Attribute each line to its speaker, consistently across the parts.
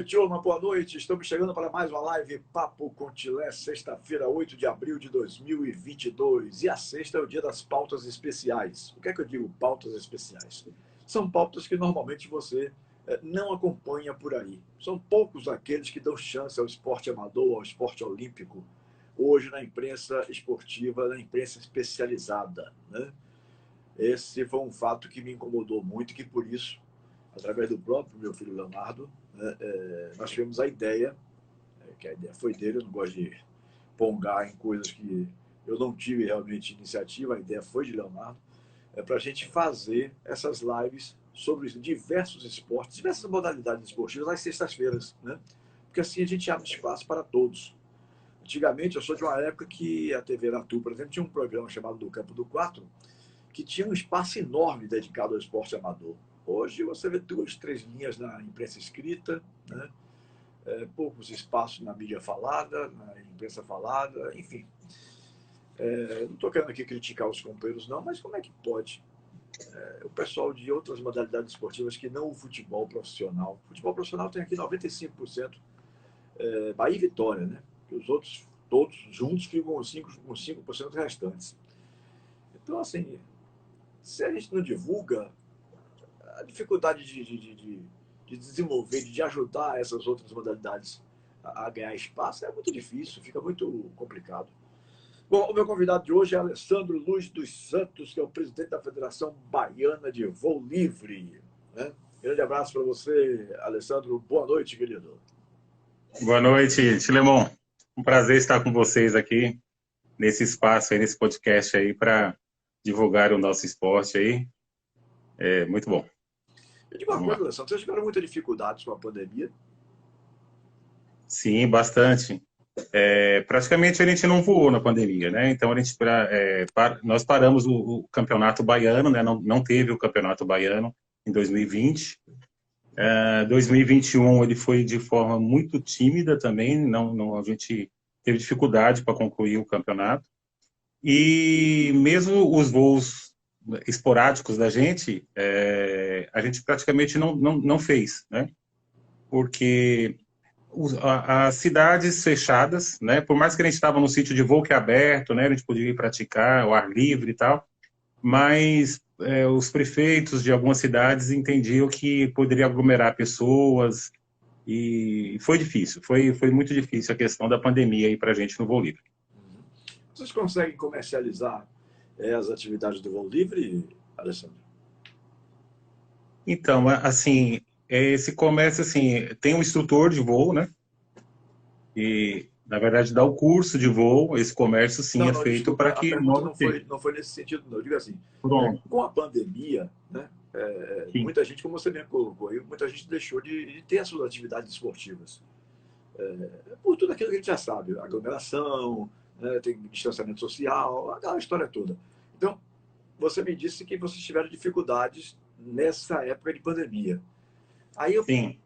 Speaker 1: noite, Oma, boa noite. Estamos chegando para mais uma live Papo com Tilé, sexta-feira, 8 de abril de 2022. E a sexta é o dia das pautas especiais. O que é que eu digo pautas especiais? São pautas que normalmente você não acompanha por aí. São poucos aqueles que dão chance ao esporte amador, ao esporte olímpico, hoje na imprensa esportiva, na imprensa especializada, né? Esse foi um fato que me incomodou muito e que, por isso, através do próprio meu filho Leonardo, nós tivemos a ideia, que a ideia foi dele, eu não gosto de pongar em coisas que eu não tive realmente iniciativa, a ideia foi de Leonardo, para a gente fazer essas lives sobre diversos esportes, diversas modalidades esportivas às sextas-feiras, né? Porque assim a gente abre espaço para todos. Antigamente, eu sou de uma época que a TV Aratu, por exemplo, tinha um programa chamado Do Campo do Quatro, que tinha um espaço enorme dedicado ao esporte amador. Hoje você vê 2, 3 linhas na imprensa escrita, né? Poucos espaços na mídia falada, na imprensa falada, enfim. Não estou querendo aqui criticar os companheiros, não, mas como é que pode o pessoal de outras modalidades esportivas que não o futebol profissional? O futebol profissional tem aqui 95% Bahia e Vitória, né? Que os outros todos juntos ficam com 5% restantes. Então, assim, se a gente não divulga, a dificuldade de desenvolver, de ajudar essas outras modalidades a ganhar espaço é muito difícil, fica muito complicado. Bom, o meu convidado de hoje é Alessandro Luz dos Santos, que é o presidente da Federação Baiana de Voo Livre, né? Grande abraço para você, Alessandro. Boa noite, querido.
Speaker 2: Boa noite, Tilemon. Um prazer estar com vocês aqui nesse espaço aí, nesse podcast aí, para divulgar o nosso esporte aí. É muito bom.
Speaker 1: Eu digo uma coisa, Alessandro, vocês tiveram muita dificuldade com a pandemia?
Speaker 2: Sim, bastante. Praticamente a gente não voou na pandemia, né? Então nós paramos o campeonato baiano, né? Não teve o campeonato baiano em 2020. 2021 ele foi de forma muito tímida também, a gente teve dificuldade para concluir o campeonato. E mesmo os voos esporádicos da gente, a gente praticamente não fez, né? Porque as cidades fechadas, né? Por mais que a gente estava no sítio de voo que é aberto, né? A gente podia ir praticar ao ar livre e tal, mas os prefeitos de algumas cidades entendiam que poderia aglomerar pessoas e foi difícil, foi muito difícil a questão da pandemia aí para a gente no voo livre.
Speaker 1: Vocês conseguem comercializar as atividades do voo livre, Alessandro?
Speaker 2: Então, assim, esse comércio, assim, tem um instrutor de voo, né? E, na verdade, dá o curso de voo, esse comércio, sim,
Speaker 1: Não,
Speaker 2: feito
Speaker 1: desculpa,
Speaker 2: para
Speaker 1: a
Speaker 2: que
Speaker 1: pergunta
Speaker 2: monte.
Speaker 1: não foi nesse sentido, não. Eu digo assim,
Speaker 2: Pronto.
Speaker 1: com a pandemia, né,
Speaker 2: Sim.
Speaker 1: muita gente, como você mesmo colocou, muita gente deixou de ter as suas atividades esportivas. Por tudo aquilo que a gente já sabe, aglomeração, né, tem distanciamento social, aquela história toda. Então, você me disse que vocês tiveram dificuldades nessa época de pandemia. Aí
Speaker 2: Sim.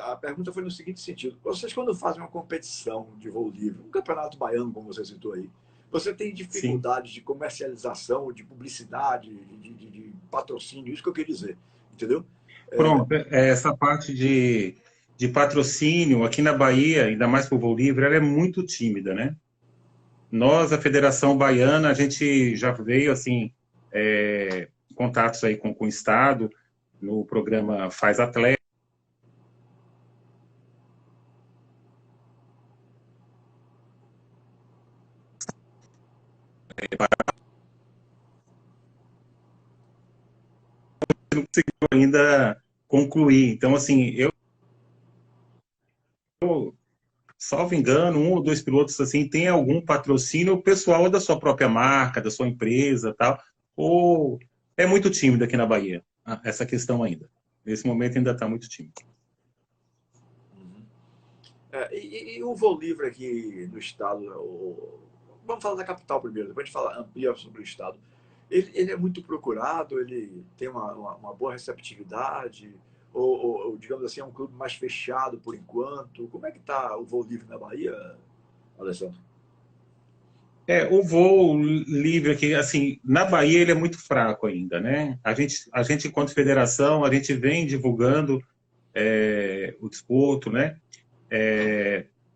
Speaker 1: a pergunta foi no seguinte sentido: vocês, quando fazem uma competição de voo livre, um campeonato baiano, como você citou aí, você tem
Speaker 2: Sim.
Speaker 1: dificuldades de comercialização, de publicidade, de patrocínio, isso que eu queria dizer, entendeu?
Speaker 2: Pronto, essa parte de patrocínio aqui na Bahia, ainda mais para o voo livre, ela é muito tímida, né? Nós, a Federação Baiana, a gente já veio, assim, contatos aí com o Estado, no programa Faz Atleta. Não conseguiu ainda concluir. Então, assim, salvo engano, um ou dois pilotos assim tem algum patrocínio pessoal da sua própria marca, da sua empresa, tal. Ou é muito tímido aqui na Bahia essa questão ainda. Nesse momento ainda está muito tímido.
Speaker 1: E o voo livre aqui no estado, vamos falar da capital primeiro, depois a gente amplia sobre o estado. Ele é muito procurado, ele tem uma boa receptividade, ou, digamos assim, é um clube mais fechado por enquanto. Como é que está o voo livre na Bahia, Alessandro?
Speaker 2: O voo livre aqui, assim, na Bahia ele é muito fraco ainda, né? A gente enquanto federação, a gente vem divulgando o desporto, né?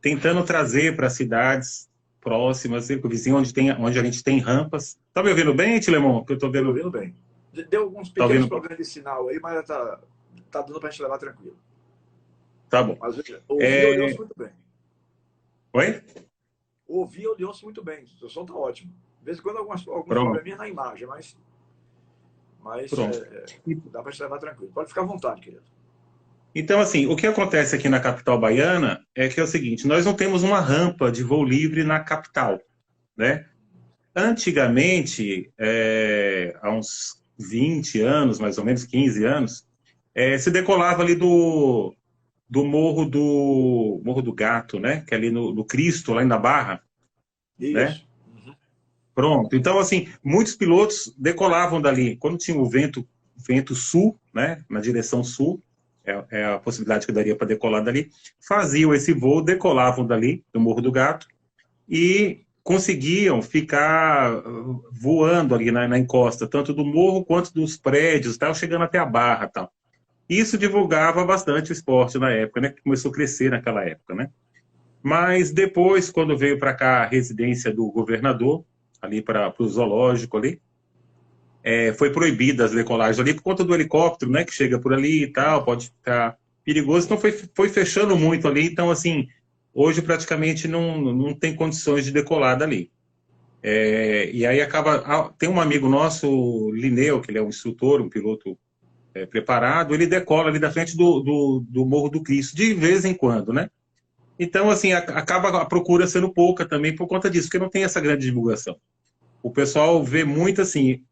Speaker 2: Tentando trazer para cidades próximas, o vizinho onde a gente tem rampas. Tá me ouvindo bem, Tilemon? Que eu tô
Speaker 1: Estou
Speaker 2: vendo.
Speaker 1: ouvindo bem. Deu alguns
Speaker 2: Tá
Speaker 1: pequenos
Speaker 2: ouvindo?
Speaker 1: problemas de sinal aí, mas tá dando para a gente levar tranquilo.
Speaker 2: Tá bom.
Speaker 1: Mas ouvir, eu ouço
Speaker 2: É...
Speaker 1: muito bem.
Speaker 2: Oi?
Speaker 1: Ouvir, eu ouço muito bem. O som tá ótimo. De vez em quando, alguns
Speaker 2: Pronto,
Speaker 1: probleminhas na imagem, mas
Speaker 2: pronto.
Speaker 1: dá para a gente levar tranquilo. Pode ficar à vontade, querido.
Speaker 2: Então, assim, o que acontece aqui na capital baiana é que é o seguinte, nós não temos uma rampa de voo livre na capital, né? Antigamente, há uns 20 anos, mais ou menos 15 anos, se decolava ali do Morro do Gato, né? Que é ali no Cristo, lá na Barra, né?
Speaker 1: Isso. Uhum.
Speaker 2: Pronto. Então, assim, muitos pilotos decolavam dali. Quando tinha o vento sul, né? Na direção sul, é a possibilidade que daria para decolar dali, faziam esse voo, decolavam dali, do Morro do Gato, e conseguiam ficar voando ali na encosta, tanto do morro quanto dos prédios, tal, chegando até a Barra, tal. Isso divulgava bastante o esporte na época, né? Que começou a crescer naquela época, né? Mas depois, quando veio para cá a residência do governador, ali para o zoológico ali, foi proibida as decolagens ali por conta do helicóptero, né? Que chega por ali e tal, pode ficar perigoso. Então foi fechando muito ali. Então, assim, hoje praticamente não tem condições de decolar dali. E aí acaba. Tem um amigo nosso, Lineu, que ele é um instrutor, um piloto preparado, ele decola ali da frente do Morro do Cristo, de vez em quando, né? Então, assim, acaba a procura sendo pouca também por conta disso, porque não tem essa grande divulgação. O pessoal vê muito, assim,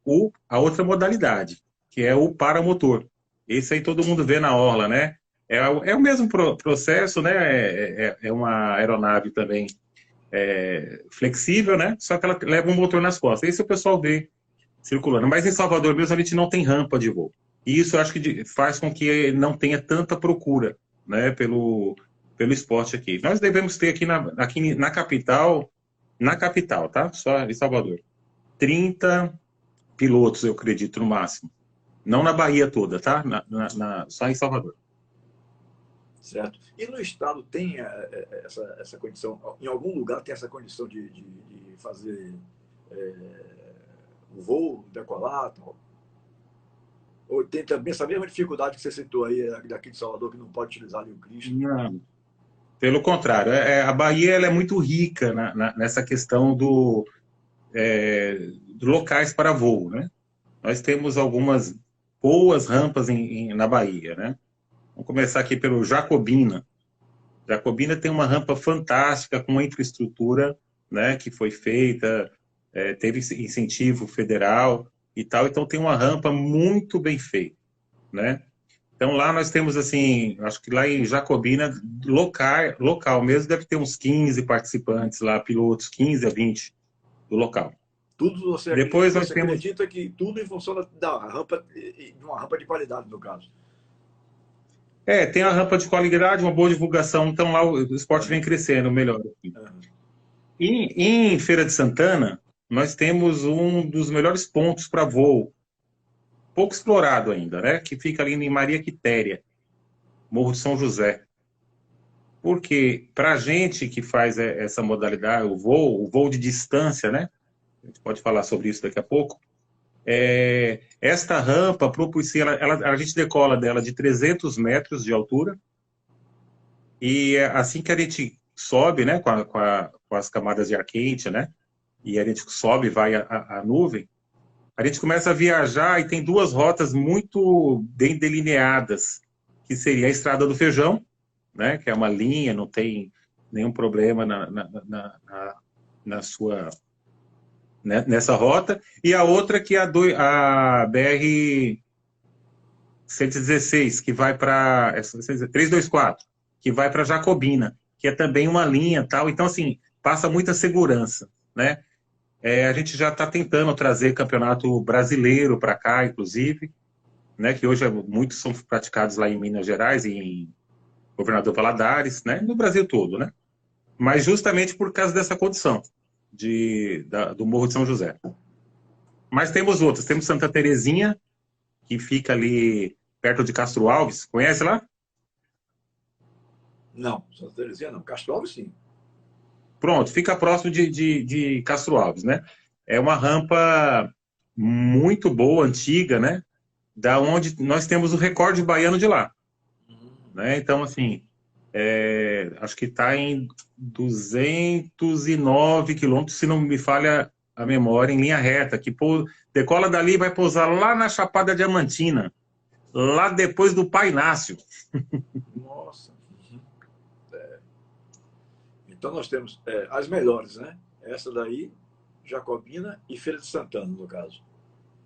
Speaker 2: a outra modalidade, que é o paramotor. Esse aí todo mundo vê na orla, né? É o mesmo processo, né? É uma aeronave também flexível, né? Só que ela leva um motor nas costas. Esse o pessoal vê circulando. Mas em Salvador mesmo a gente não tem rampa de voo. E isso eu acho que faz com que não tenha tanta procura, né, pelo esporte aqui. Nós devemos ter aqui na capital, tá? Só em Salvador. 30 pilotos, eu acredito, no máximo. Não na Bahia toda, tá? Só em Salvador.
Speaker 1: Certo. E no estado tem essa condição, em algum lugar tem essa condição de fazer o voo, decolar, tal? Ou tem também essa mesma dificuldade que você citou aí, daqui de Salvador, que não pode utilizar ali o Cristo?
Speaker 2: Não. Pelo contrário, a Bahia ela é muito rica nessa questão de locais para voo, né? Nós temos algumas boas rampas na Bahia, né? Vamos começar aqui pelo Jacobina. Jacobina tem uma rampa fantástica com uma infraestrutura, né, que foi feita, teve incentivo federal e tal, então tem uma rampa muito bem feita, né? Então lá nós temos assim, acho que lá em Jacobina, local mesmo, deve ter uns 15 participantes lá, pilotos, 15 a 20 do local.
Speaker 1: Tudo
Speaker 2: Depois nós
Speaker 1: você
Speaker 2: temos
Speaker 1: acredita que tudo em função da rampa, de uma rampa de qualidade, no caso?
Speaker 2: tem a rampa de qualidade, uma boa divulgação, então lá o esporte vem
Speaker 1: Uhum.
Speaker 2: crescendo melhor.
Speaker 1: Uhum.
Speaker 2: Em Feira de Santana, nós temos um dos melhores pontos para voo, pouco explorado ainda, né? Que fica ali em Maria Quitéria, Morro de São José. Porque para a gente que faz essa modalidade, o voo de distância, né? A gente pode falar sobre isso daqui a pouco. Esta rampa propicia, a gente decola dela de 300 metros de altura e assim que a gente sobe, né? Com as camadas de ar quente, né? E a gente sobe, vai a nuvem, a gente começa a viajar e tem duas rotas muito bem delineadas, que seria a Estrada do Feijão, né, que é uma linha, não tem nenhum problema na sua nessa rota, e a outra que é a BR 116, que vai para 324, que vai para Jacobina, que é também uma linha, tal. Então assim, passa muita segurança, né? A gente já está tentando trazer campeonato brasileiro para cá, inclusive, né, que hoje muitos são praticados lá em Minas Gerais, em Governador Valadares, né, no Brasil todo, né? Mas justamente por causa dessa condição do Morro de São José. Mas temos outros, temos Santa Terezinha, que fica ali perto de Castro Alves, conhece lá?
Speaker 1: Não, Santa Terezinha não. Castro Alves, sim.
Speaker 2: Pronto, fica próximo de Castro Alves, né? É uma rampa muito boa, antiga, né? Da onde nós temos o recorde baiano de lá, né? Então, assim, acho que está em 209 quilômetros, se não me falha a memória, em linha reta, que decola dali e vai pousar lá na Chapada Diamantina, lá depois do Pai Inácio.
Speaker 1: Nossa. Então nós temos as melhores, né? Essa daí, Jacobina e Feira de Santana, no caso.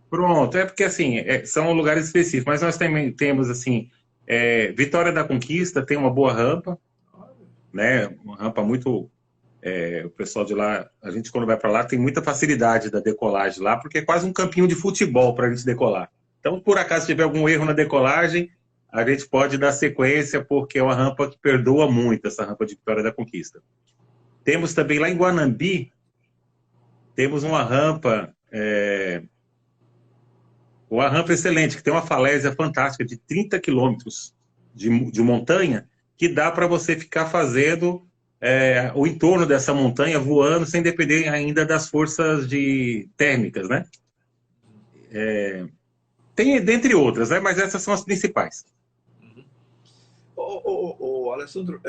Speaker 2: Pronto, é porque assim, são lugares específicos, mas nós também temos assim, Vitória da Conquista tem uma boa rampa, né? Uma rampa muito. O pessoal de lá, a gente quando vai para lá tem muita facilidade da decolagem lá, porque é quase um campinho de futebol para a gente decolar. Então, por acaso tiver algum erro na decolagem, a gente pode dar sequência, porque é uma rampa que perdoa muito, essa rampa de Vitória da Conquista. Temos também lá em Guanambi, temos uma rampa excelente, que tem uma falésia fantástica de 30 quilômetros de montanha, que dá para você ficar fazendo o entorno dessa montanha, voando, sem depender ainda das forças térmicas, né? Tem, dentre outras, né? Mas essas são as principais.
Speaker 1: Alessandro,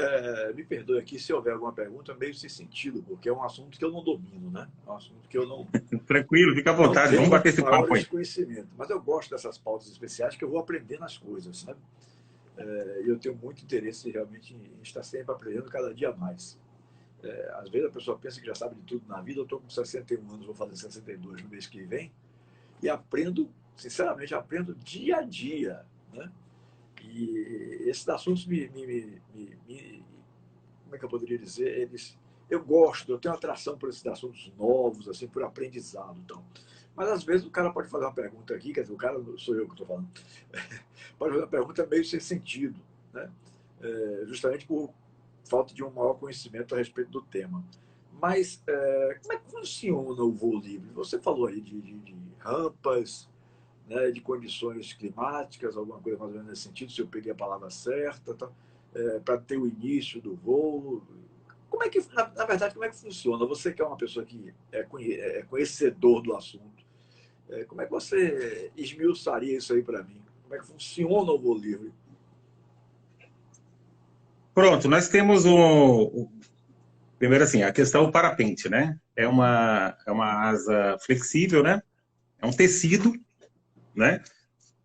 Speaker 1: me perdoe aqui se houver alguma pergunta meio sem sentido, porque é um assunto que eu não domino, né? É um assunto que eu não,
Speaker 2: Tranquilo, fica à
Speaker 1: não
Speaker 2: vontade,
Speaker 1: tenho
Speaker 2: vamos bater esse papo aí.
Speaker 1: conhecimento. Mas eu gosto dessas pautas especiais que eu vou aprendendo as coisas, sabe? E eu tenho muito interesse realmente em estar sempre aprendendo cada dia mais. Às vezes a pessoa pensa que já sabe de tudo na vida. Eu estou com 61 anos, vou fazer 62 no mês que vem, e aprendo, sinceramente, aprendo dia a dia, né? E esses assuntos como é que eu poderia dizer? Eu gosto, eu tenho atração por esses assuntos novos, assim, por aprendizado. Então. Mas às vezes o cara pode fazer uma pergunta aqui, quer dizer, o cara sou eu que estou falando, pode fazer uma pergunta meio sem sentido, né? Justamente por falta de um maior conhecimento a respeito do tema. Mas como é que funciona o voo livre? Você falou aí de rampas, né, de condições climáticas, alguma coisa mais ou menos nesse sentido, se eu peguei a palavra certa, tá? Para ter o início do voo. Como é que, na verdade, como é que funciona? Você que é uma pessoa que é conhecedor do assunto, como é que você esmiuçaria isso aí para mim? Como é que funciona o voo livre?
Speaker 2: Pronto, nós temos primeiro assim, a questão do parapente, né? É uma asa flexível, né? É um tecido, né?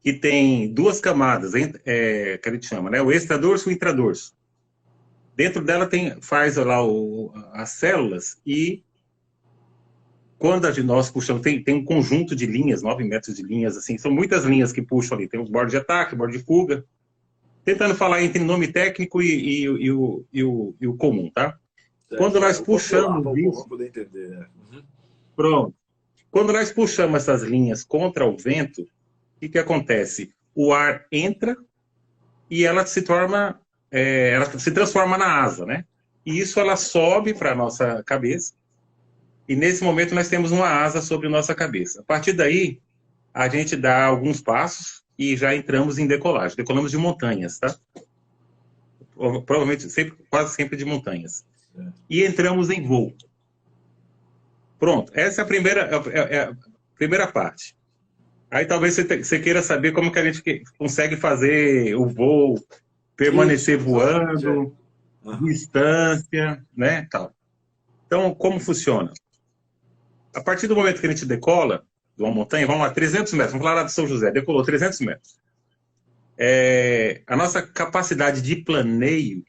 Speaker 2: Que tem duas camadas, que a gente chama, né? O extradorso e o intradorso. Dentro dela faz lá as células e quando nós puxamos, tem um conjunto de linhas, 9 metros de linhas, assim, são muitas linhas que puxam ali. Tem os bordos de ataque, bordo de fuga. Tentando falar entre nome técnico e o comum, tá? Quando nós puxamos
Speaker 1: isso... poder entender, né?
Speaker 2: Pronto. Quando nós puxamos essas linhas contra o vento, o que acontece? O ar entra e ela se transforma na asa, né? E isso ela sobe para a nossa cabeça. E nesse momento nós temos uma asa sobre nossa cabeça. A partir daí, a gente dá alguns passos e já entramos em decolagem. Decolamos de montanhas, tá? Provavelmente, quase sempre de montanhas. E entramos em voo. Pronto, essa é a primeira parte. Aí talvez você queira saber como que a gente consegue fazer o voo, permanecer voando, distância, né, tal. Então, como funciona? A partir do momento que a gente decola de uma montanha, vamos lá, 300 metros, vamos falar lá de São José, decolou 300 metros. A nossa capacidade de planeio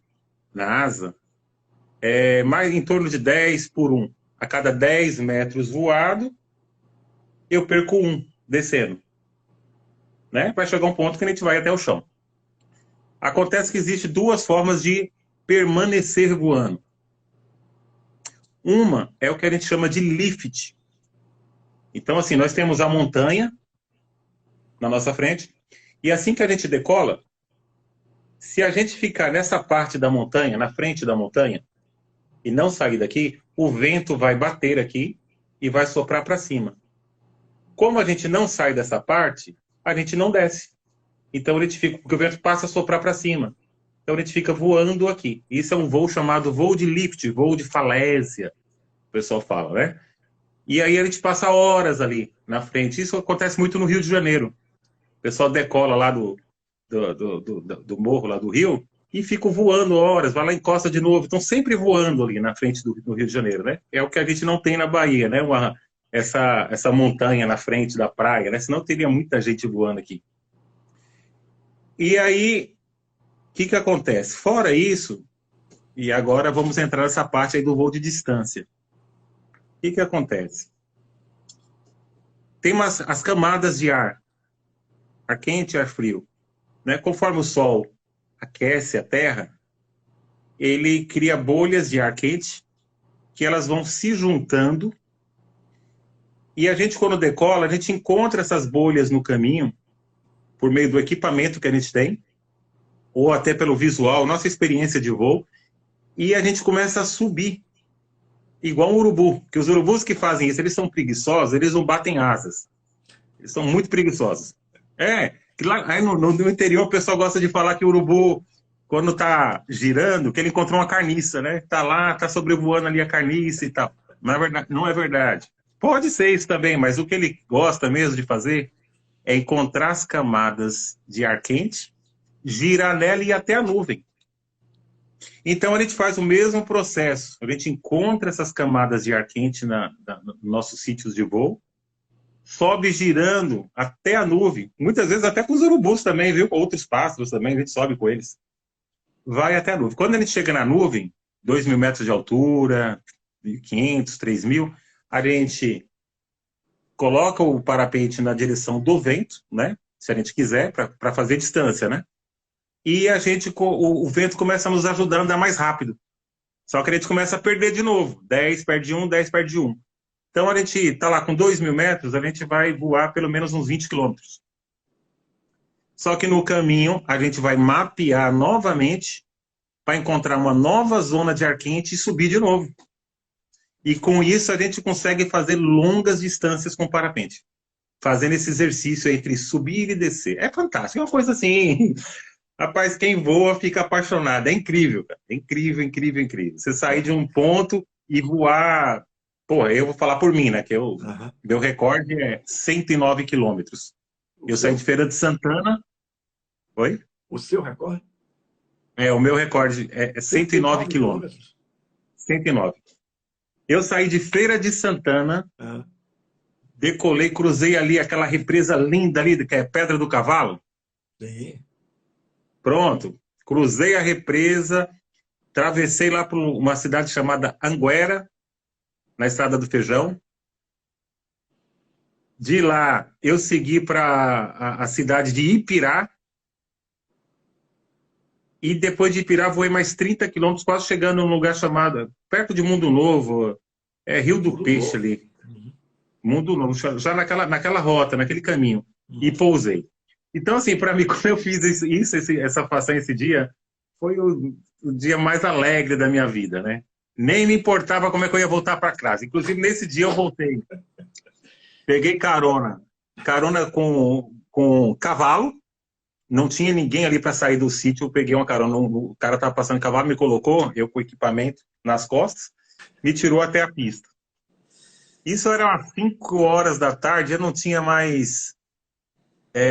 Speaker 2: na asa é mais em torno de 10 por 1. A cada 10 metros voado, eu perco 1 descendo. Né? Vai chegar um ponto que a gente vai até o chão. Acontece que existe duas formas de permanecer voando. Uma é o que a gente chama de lift. Então, assim, nós temos a montanha na nossa frente, e assim que a gente decola, se a gente ficar nessa parte da montanha, na frente da montanha, e não sair daqui, o vento vai bater aqui e vai soprar para cima. Como a gente não sai dessa parte, a gente não desce. Então, porque o vento passa a soprar para cima. Então a gente fica voando aqui. Isso é um voo chamado voo de lift, voo de falésia, o pessoal fala, né? E aí a gente passa horas ali na frente. Isso acontece muito no Rio de Janeiro. O pessoal decola lá do morro, lá do Rio, e fica voando horas, vai lá e encosta de novo. Estão sempre voando ali na frente do Rio de Janeiro, né? É o que a gente não tem na Bahia, né? Essa montanha na frente da praia, né? Senão teria muita gente voando aqui. E aí, o que acontece? Fora isso, e agora vamos entrar nessa parte aí do voo de distância. O que acontece? Tem as camadas de ar quente e ar frio, né? Conforme o Sol aquece a Terra, ele cria bolhas de ar quente que elas vão se juntando e a gente, quando decola, a gente encontra essas bolhas no caminho por meio do equipamento que a gente tem ou até pelo visual, nossa experiência de voo, e a gente começa a subir igual um urubu, que os urubus que fazem isso, eles são preguiçosos, eles não batem asas. Eles são muito preguiçosos. Que lá aí no interior o pessoal gosta de falar que o urubu, quando tá girando, que ele encontrou uma carniça, né? Tá lá, tá sobrevoando ali a carniça e tal. Não é verdade. Pode ser isso também, mas o que ele gosta mesmo de fazer é encontrar as camadas de ar quente, girar nela e ir até a nuvem. Então a gente faz o mesmo processo. A gente encontra essas camadas de ar quente nos nossos sítios de voo, sobe girando até a nuvem, muitas vezes até com os urubus também, viu? Outros pássaros também, a gente sobe com eles. Vai até a nuvem. Quando a gente chega na nuvem, 2.000 metros de altura, 1.500, 3.000, a gente coloca o parapente na direção do vento, né? Se a gente quiser, para fazer distância, né? E o vento começa a nos ajudar a andar mais rápido. Só que a gente começa a perder de novo. 10 perde 1, 10 perde 1. Então, a gente está lá com 2.000 metros, a gente vai voar pelo menos uns 20 quilômetros. Só que no caminho, a gente vai mapear novamente para encontrar uma nova zona de ar quente e subir de novo. E com isso, a gente consegue fazer longas distâncias com parapente. Fazendo esse exercício entre subir e descer. É fantástico, é uma coisa assim... Rapaz, quem voa fica apaixonado. É incrível, cara. É incrível, incrível, incrível. Você sair de um ponto e voar... Pô, eu vou falar por mim, né? Que meu recorde é 109 quilômetros. Eu saí de Feira de Santana... Oi?
Speaker 1: O seu recorde?
Speaker 2: O meu recorde é 109 quilômetros. 109. Eu saí de Feira de Santana, decolei, cruzei ali aquela represa linda ali, que é Pedra do Cavalo.
Speaker 1: Sim.
Speaker 2: Pronto. Cruzei a represa, atravessei lá para uma cidade chamada Anguera, na Estrada do Feijão. De lá, eu segui para a cidade de Ipirá. E depois de Ipirá, voei mais 30 quilômetros, quase chegando num lugar chamado, perto de Mundo Novo, Rio do Peixe ali. Mundo Novo, já naquela rota, naquele caminho. E pousei. Então, assim, para mim, quando eu fiz essa façanha esse dia, foi o dia mais alegre da minha vida, né? Nem me importava como é que eu ia voltar para casa. Inclusive, nesse dia eu voltei. Peguei carona com cavalo. Não tinha ninguém ali para sair do sítio. Eu peguei uma carona. O cara estava passando cavalo, me colocou, eu com o equipamento nas costas, me tirou até a pista. Isso era umas 5 horas da tarde, eu não tinha mais...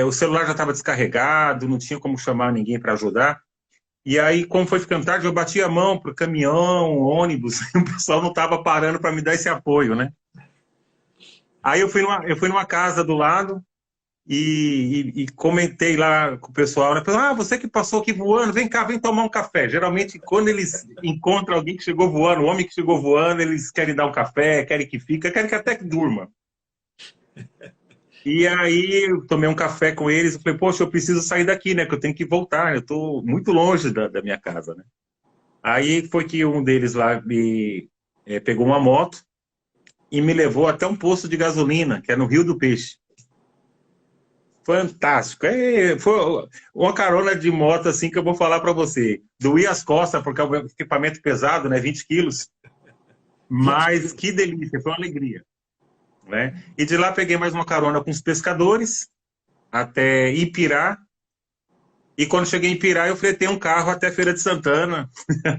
Speaker 2: o celular já estava descarregado, não tinha como chamar ninguém para ajudar. E aí, como foi ficando tarde, eu bati a mão para o caminhão, ônibus, e o pessoal não estava parando para me dar esse apoio, né? Aí eu fui numa casa do lado e comentei lá com o pessoal, né? Você que passou aqui voando, vem cá, vem tomar um café. Geralmente, quando eles encontram alguém que chegou voando, um homem que chegou voando, eles querem dar um café, querem que fique, querem que até que durma. E aí eu tomei um café com eles e falei, poxa, eu preciso sair daqui, né? Que eu tenho que voltar, eu estou muito longe da minha casa, né? Aí foi que um deles lá pegou uma moto e me levou até um posto de gasolina, que é no Rio do Peixe. Fantástico. Foi uma carona de moto assim que eu vou falar para você. Doía as costas, porque é um equipamento pesado, né? 20 quilos. Mas que delícia, foi uma alegria. Né? E de lá peguei mais uma carona com os pescadores até Ipirá. E quando cheguei em Pirá, eu fretei um carro até Feira de Santana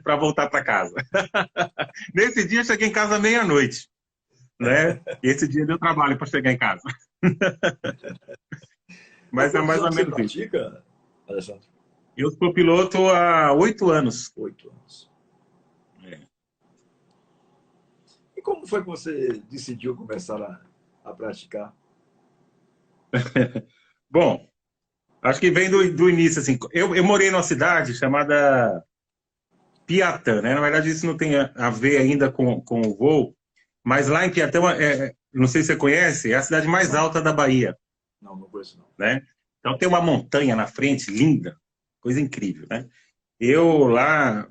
Speaker 2: para voltar para casa. Nesse dia, eu cheguei em casa meia-noite, né? E esse dia deu trabalho para chegar em casa.
Speaker 1: Há
Speaker 2: Mas é
Speaker 1: quantos
Speaker 2: mais ou
Speaker 1: anos você
Speaker 2: menos isso.
Speaker 1: pratica, Alessandro?
Speaker 2: Eu sou piloto há 8 anos.
Speaker 1: 8 anos.
Speaker 2: É.
Speaker 1: E como foi que você decidiu começar a praticar?
Speaker 2: Bom, acho que vem do início, assim. Eu morei numa cidade chamada Piatã, né? Na verdade, isso não tem a ver ainda com o voo, mas lá em Piatã, não sei se você conhece, é a cidade mais
Speaker 1: Não,
Speaker 2: alta da Bahia,
Speaker 1: não, não conheço, não.
Speaker 2: né? Então tem uma montanha na frente, linda, coisa incrível, né? Eu lá,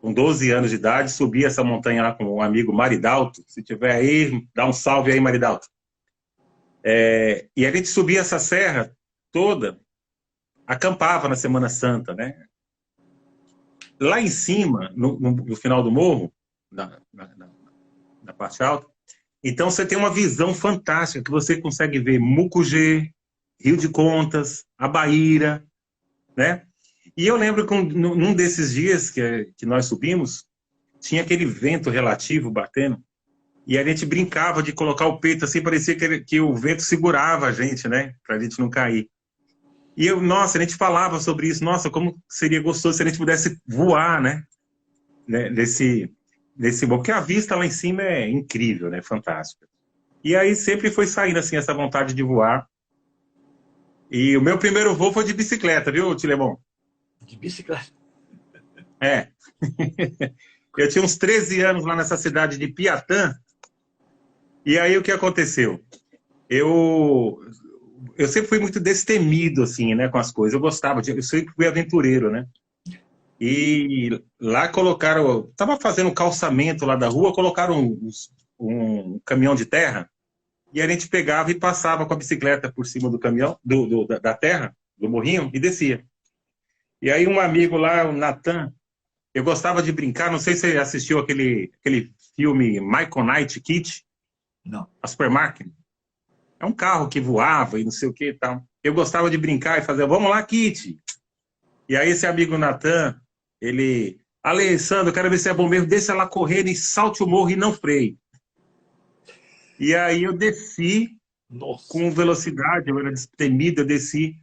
Speaker 2: com 12 anos de idade, subi essa montanha lá com um amigo Maridalto. Se tiver aí, dá um salve aí, Maridalto. E a gente subia essa serra toda, acampava na Semana Santa, né? Lá em cima, no final do morro, na parte alta, então você tem uma visão fantástica, que você consegue ver Mucugê, Rio de Contas, a Baíra, né? E eu lembro que num desses dias que nós subimos, tinha aquele vento relativo batendo, e a gente brincava de colocar o peito assim, parecia que o vento segurava a gente, né? Pra gente não cair. E nossa, a gente falava sobre isso, nossa, como seria gostoso se a gente pudesse voar, né? Nesse voo, porque a vista lá em cima é incrível, né? Fantástica. E aí sempre foi saindo assim essa vontade de voar. E o meu primeiro voo foi de bicicleta, viu, Tilemon?
Speaker 1: De bicicleta.
Speaker 2: É. Eu tinha uns 13 anos lá nessa cidade de Piatã. E aí o que aconteceu? Eu eu sempre fui muito destemido assim, né, com as coisas. Eu gostava, eu sempre fui aventureiro, né? E lá colocaram, tava fazendo um calçamento lá da rua, colocaram um caminhão de terra e a gente pegava e passava com a bicicleta por cima do caminhão, da terra, do morrinho e descia. E aí um amigo lá, o Natan, eu gostava de brincar, não sei se você assistiu aquele filme Michael Knight Kid,
Speaker 1: Não.
Speaker 2: a super máquina. É um carro que voava e não sei o que e tal. Eu gostava de brincar e fazer, vamos lá, Kit. E aí esse amigo Natan, ele, Alessandro, eu quero ver se é bom mesmo, desça lá correndo e salte o morro e não freie. E aí eu desci
Speaker 1: Nossa.
Speaker 2: com velocidade, eu era destemido, eu desci.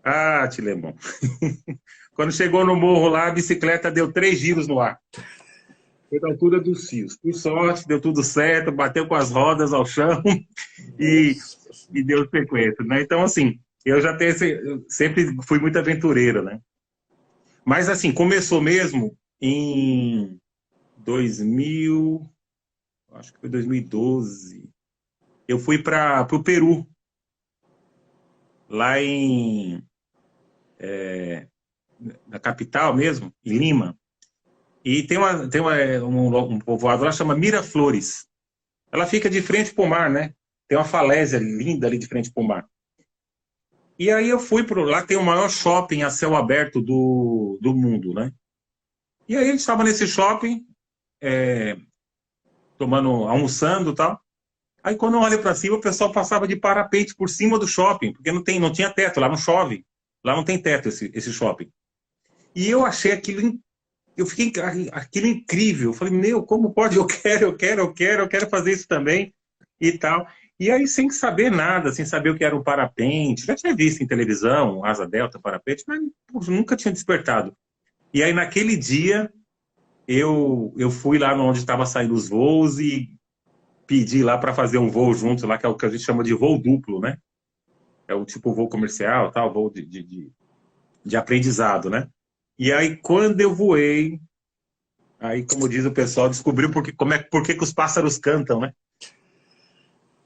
Speaker 2: Ah, Tilemão. Quando chegou no morro lá, a bicicleta deu 3 giros no ar. Foi da altura dos fios. Por sorte, deu tudo certo, bateu com as rodas ao chão e,
Speaker 1: Nossa
Speaker 2: e
Speaker 1: Senhora.
Speaker 2: deu sequência, né? Então, assim, eu sempre fui muito aventureiro, né? Mas, assim, começou mesmo em 2000, acho que foi 2012. Eu fui para o Peru, lá na capital mesmo, em Lima. E tem um povoado lá chama Miraflores. Ela fica de frente para o mar, né? Tem uma falésia linda ali de frente para o mar. E aí eu fui para lá, tem o maior shopping a céu aberto do mundo, né? E aí a gente estava nesse shopping, almoçando e tal. Aí quando eu olho para cima, o pessoal passava de parapente por cima do shopping, porque não tinha teto, lá não chove. Lá não tem teto esse shopping. E eu achei eu fiquei aquilo incrível. Eu falei, meu, como pode? Eu quero fazer isso também e tal. E aí, sem saber nada, sem saber o que era um parapente, já tinha visto em televisão, asa delta, parapente, mas pô, nunca tinha despertado. E aí, naquele dia, eu fui lá onde estava saindo os voos e pedi lá para fazer um voo junto, lá que é o que a gente chama de voo duplo, né? É o tipo voo comercial, tal, voo de aprendizado, né? E aí, quando eu voei, aí, como diz o pessoal, descobriu por que os pássaros cantam, né?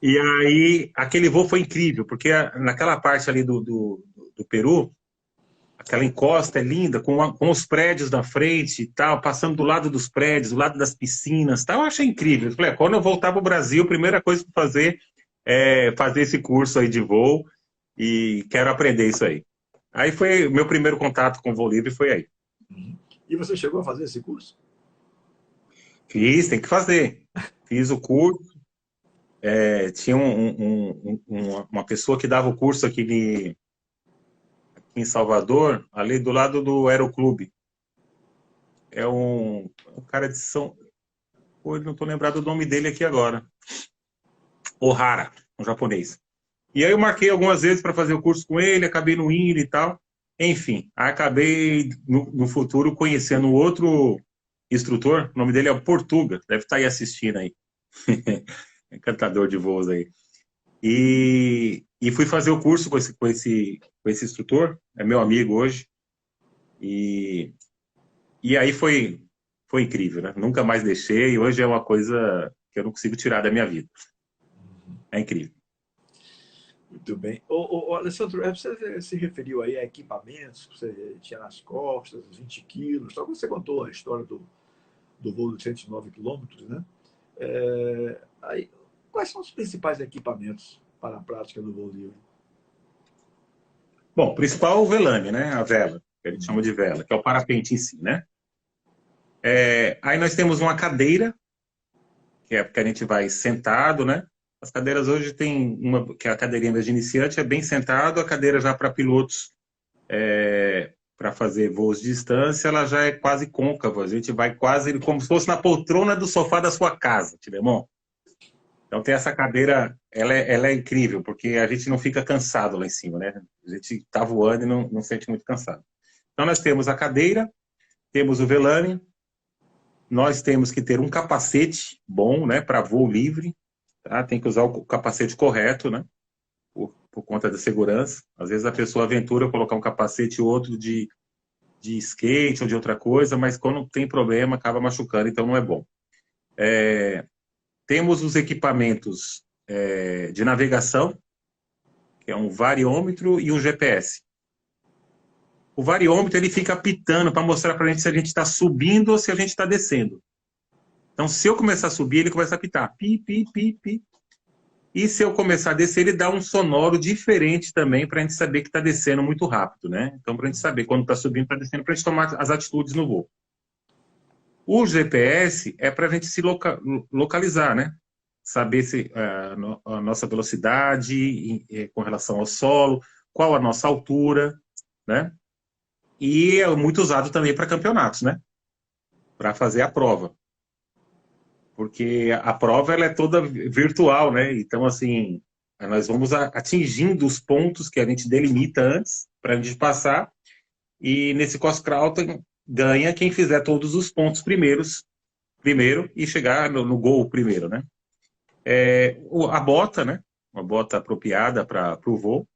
Speaker 2: E aí, aquele voo foi incrível, porque naquela parte ali do Peru, aquela encosta é linda, com os prédios na frente e tal, passando do lado dos prédios, do lado das piscinas, tal, eu achei incrível. Eu falei, quando eu voltar para o Brasil, a primeira coisa para fazer é fazer esse curso aí de voo e quero aprender isso aí. Aí foi o meu primeiro contato com o voo livre, foi aí.
Speaker 1: Uhum. E você chegou a fazer esse curso?
Speaker 2: Fiz, tem que fazer. Fiz o curso, tinha uma pessoa que dava o curso em Salvador, ali do lado do Aeroclube. É um cara de São... Pô, não estou lembrado do nome dele aqui agora. Ohara, um japonês. E aí eu marquei algumas vezes para fazer o curso com ele, acabei não indo e tal. Enfim, acabei no futuro conhecendo outro instrutor, o nome dele é o Portuga, deve estar aí assistindo aí. Encantador de voos aí. E fui fazer o curso com esse instrutor, é meu amigo hoje. E aí foi incrível, né? Nunca mais deixei, e hoje é uma coisa que eu não consigo tirar da minha vida. É incrível.
Speaker 1: Muito bem. Alessandro, você se referiu aí a equipamentos que você tinha nas costas, 20 quilos. Só que você contou a história do voo de 109 quilômetros, né? Aí, quais são os principais equipamentos para a prática do voo livre?
Speaker 2: Bom, o principal é o velame, né? A vela, que a gente chama de vela, que é o parapente em si, né? Aí nós temos uma cadeira, que é porque a gente vai sentado, né? As cadeiras hoje tem uma, que é a cadeirinha de iniciante, é bem sentado, a cadeira já para pilotos, para fazer voos de distância, ela já é quase côncava, a gente vai quase como se fosse na poltrona do sofá da sua casa, Tilemon. Então tem essa cadeira, ela é incrível, porque a gente não fica cansado lá em cima, né? A gente está voando e não sente muito cansado. Então nós temos a cadeira, temos o velame, nós temos que ter um capacete bom, né, para voo livre, tá? Tem que usar o capacete correto, né, por conta da segurança. Às vezes a pessoa aventura colocar um capacete e outro de skate ou de outra coisa, mas quando tem problema acaba machucando, então não é bom. Temos os equipamentos de navegação, que é um variômetro e um GPS. O variômetro ele fica apitando para mostrar para a gente se a gente está subindo ou se a gente está descendo. Então, se eu começar a subir, ele começa a apitar. Pi, pi, pi, pi. E se eu começar a descer, ele dá um sonoro diferente também para a gente saber que está descendo muito rápido, né? Então, para a gente saber quando está subindo, está descendo, para a gente tomar as atitudes no voo. O GPS é para a gente se localizar, né? Saber se a nossa velocidade com relação ao solo, qual a nossa altura, né? E é muito usado também para campeonatos, né? Para fazer a prova. Porque a prova ela é toda virtual, né? Então, assim, nós vamos atingindo os pontos que a gente delimita antes para a gente passar. E nesse cross-country ganha quem fizer todos os pontos primeiro e chegar no gol primeiro, né? A bota, né? Uma bota apropriada para o voo.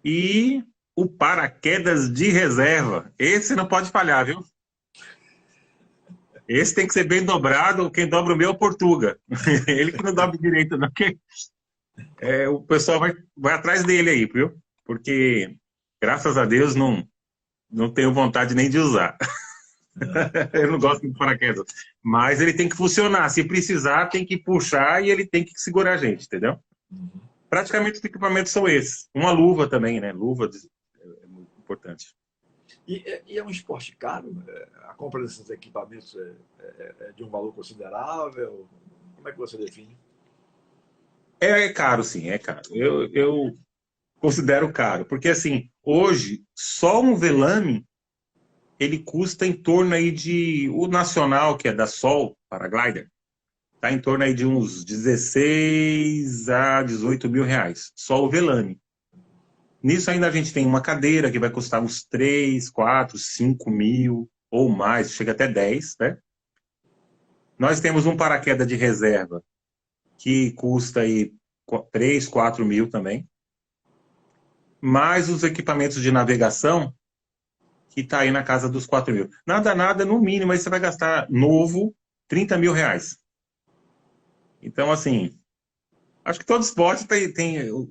Speaker 2: E o paraquedas de reserva. Esse não pode falhar, viu? Esse tem que ser bem dobrado. Quem dobra o meu é o Portuga. Ele que não dobra direito, não. Porque, o pessoal vai atrás dele aí, viu? Porque, graças a Deus, não tenho vontade nem de usar. Eu não gosto de paraquedas. Mas ele tem que funcionar. Se precisar, tem que puxar e ele tem que segurar a gente, entendeu? Praticamente os equipamentos são esses. Uma luva também, né? Luva é muito importante.
Speaker 1: E é um esporte caro? A compra desses equipamentos é de um valor considerável? Como é que você define?
Speaker 2: É caro, sim, é caro. Eu considero caro, porque assim, hoje, só um velame, ele custa em torno aí o nacional, que é da Sol, Paraglider, tá em torno aí de uns 16 a 18 mil reais, só o velame. Nisso ainda a gente tem uma cadeira que vai custar uns 3, 4, 5 mil, ou mais, chega até 10, né? Nós temos um paraquedas de reserva, que custa aí 3, 4 mil também. Mais os equipamentos de navegação, que está aí na casa dos 4 mil. Nada, no mínimo, aí você vai gastar novo 30 mil reais. Então, assim, acho que todo esporte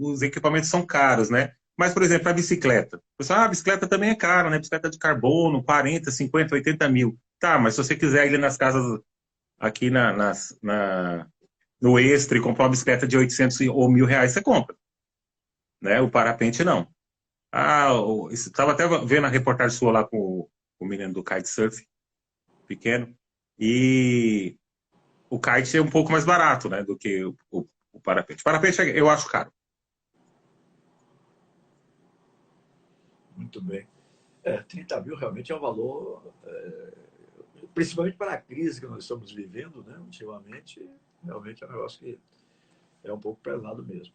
Speaker 2: os equipamentos são caros, né? Mas, por exemplo, a bicicleta. O pessoal, a bicicleta também é cara, né? Bicicleta de carbono, 40, 50, 80 mil. Tá, mas se você quiser ir nas casas aqui no Extra e comprar uma bicicleta de 800 ou R$ 1.000, você compra. Né? O parapente, não. Estava até vendo a reportagem sua lá com o menino do kitesurf, pequeno, e o kite é um pouco mais barato, né, do que o parapente. O parapente eu acho caro.
Speaker 1: Muito Muito bem. 30 mil realmente é um valor, principalmente para a crise que nós estamos vivendo, né, ultimamente, realmente é um negócio que é um pouco pesado mesmo.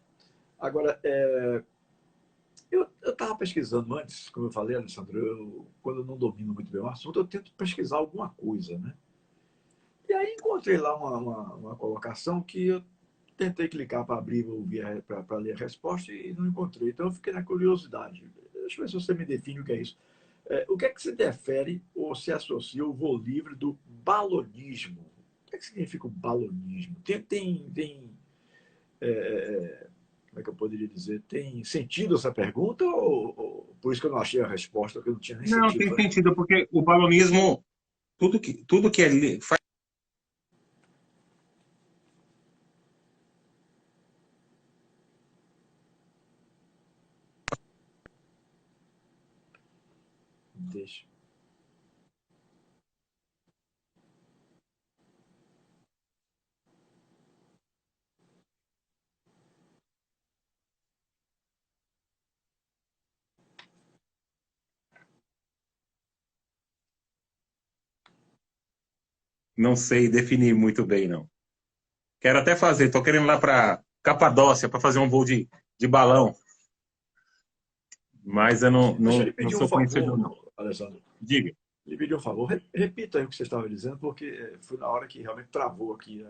Speaker 1: Agora, eu estava pesquisando antes, como eu falei, Alessandro, quando eu não domino muito bem o assunto, eu tento pesquisar alguma coisa, né? E aí encontrei lá uma colocação que eu tentei clicar para abrir, para ler a resposta e não encontrei. Então eu fiquei na curiosidade. Deixa eu ver se você me define o que é isso. O que é que se defere ou se associa o voo livre do balonismo? O que é que significa o balonismo? Como é que eu poderia dizer? Tem sentido essa pergunta ou por isso que eu não achei a resposta, porque não tinha nem
Speaker 2: Não,
Speaker 1: sentido,
Speaker 2: tem
Speaker 1: né?
Speaker 2: sentido, porque o balonismo, tudo que ele faz.
Speaker 1: Deixa.
Speaker 2: Não sei definir muito bem, não. Quero até fazer, estou querendo ir lá para Capadócia para fazer um voo de balão, mas eu
Speaker 1: Deixa eu lhe
Speaker 2: não
Speaker 1: pedir um
Speaker 2: sou conhecedor, não.
Speaker 1: favor, Alessandro.
Speaker 2: Diga.
Speaker 1: Lhe pedir um favor. Repita aí o que você estava dizendo, porque foi na hora que realmente travou aqui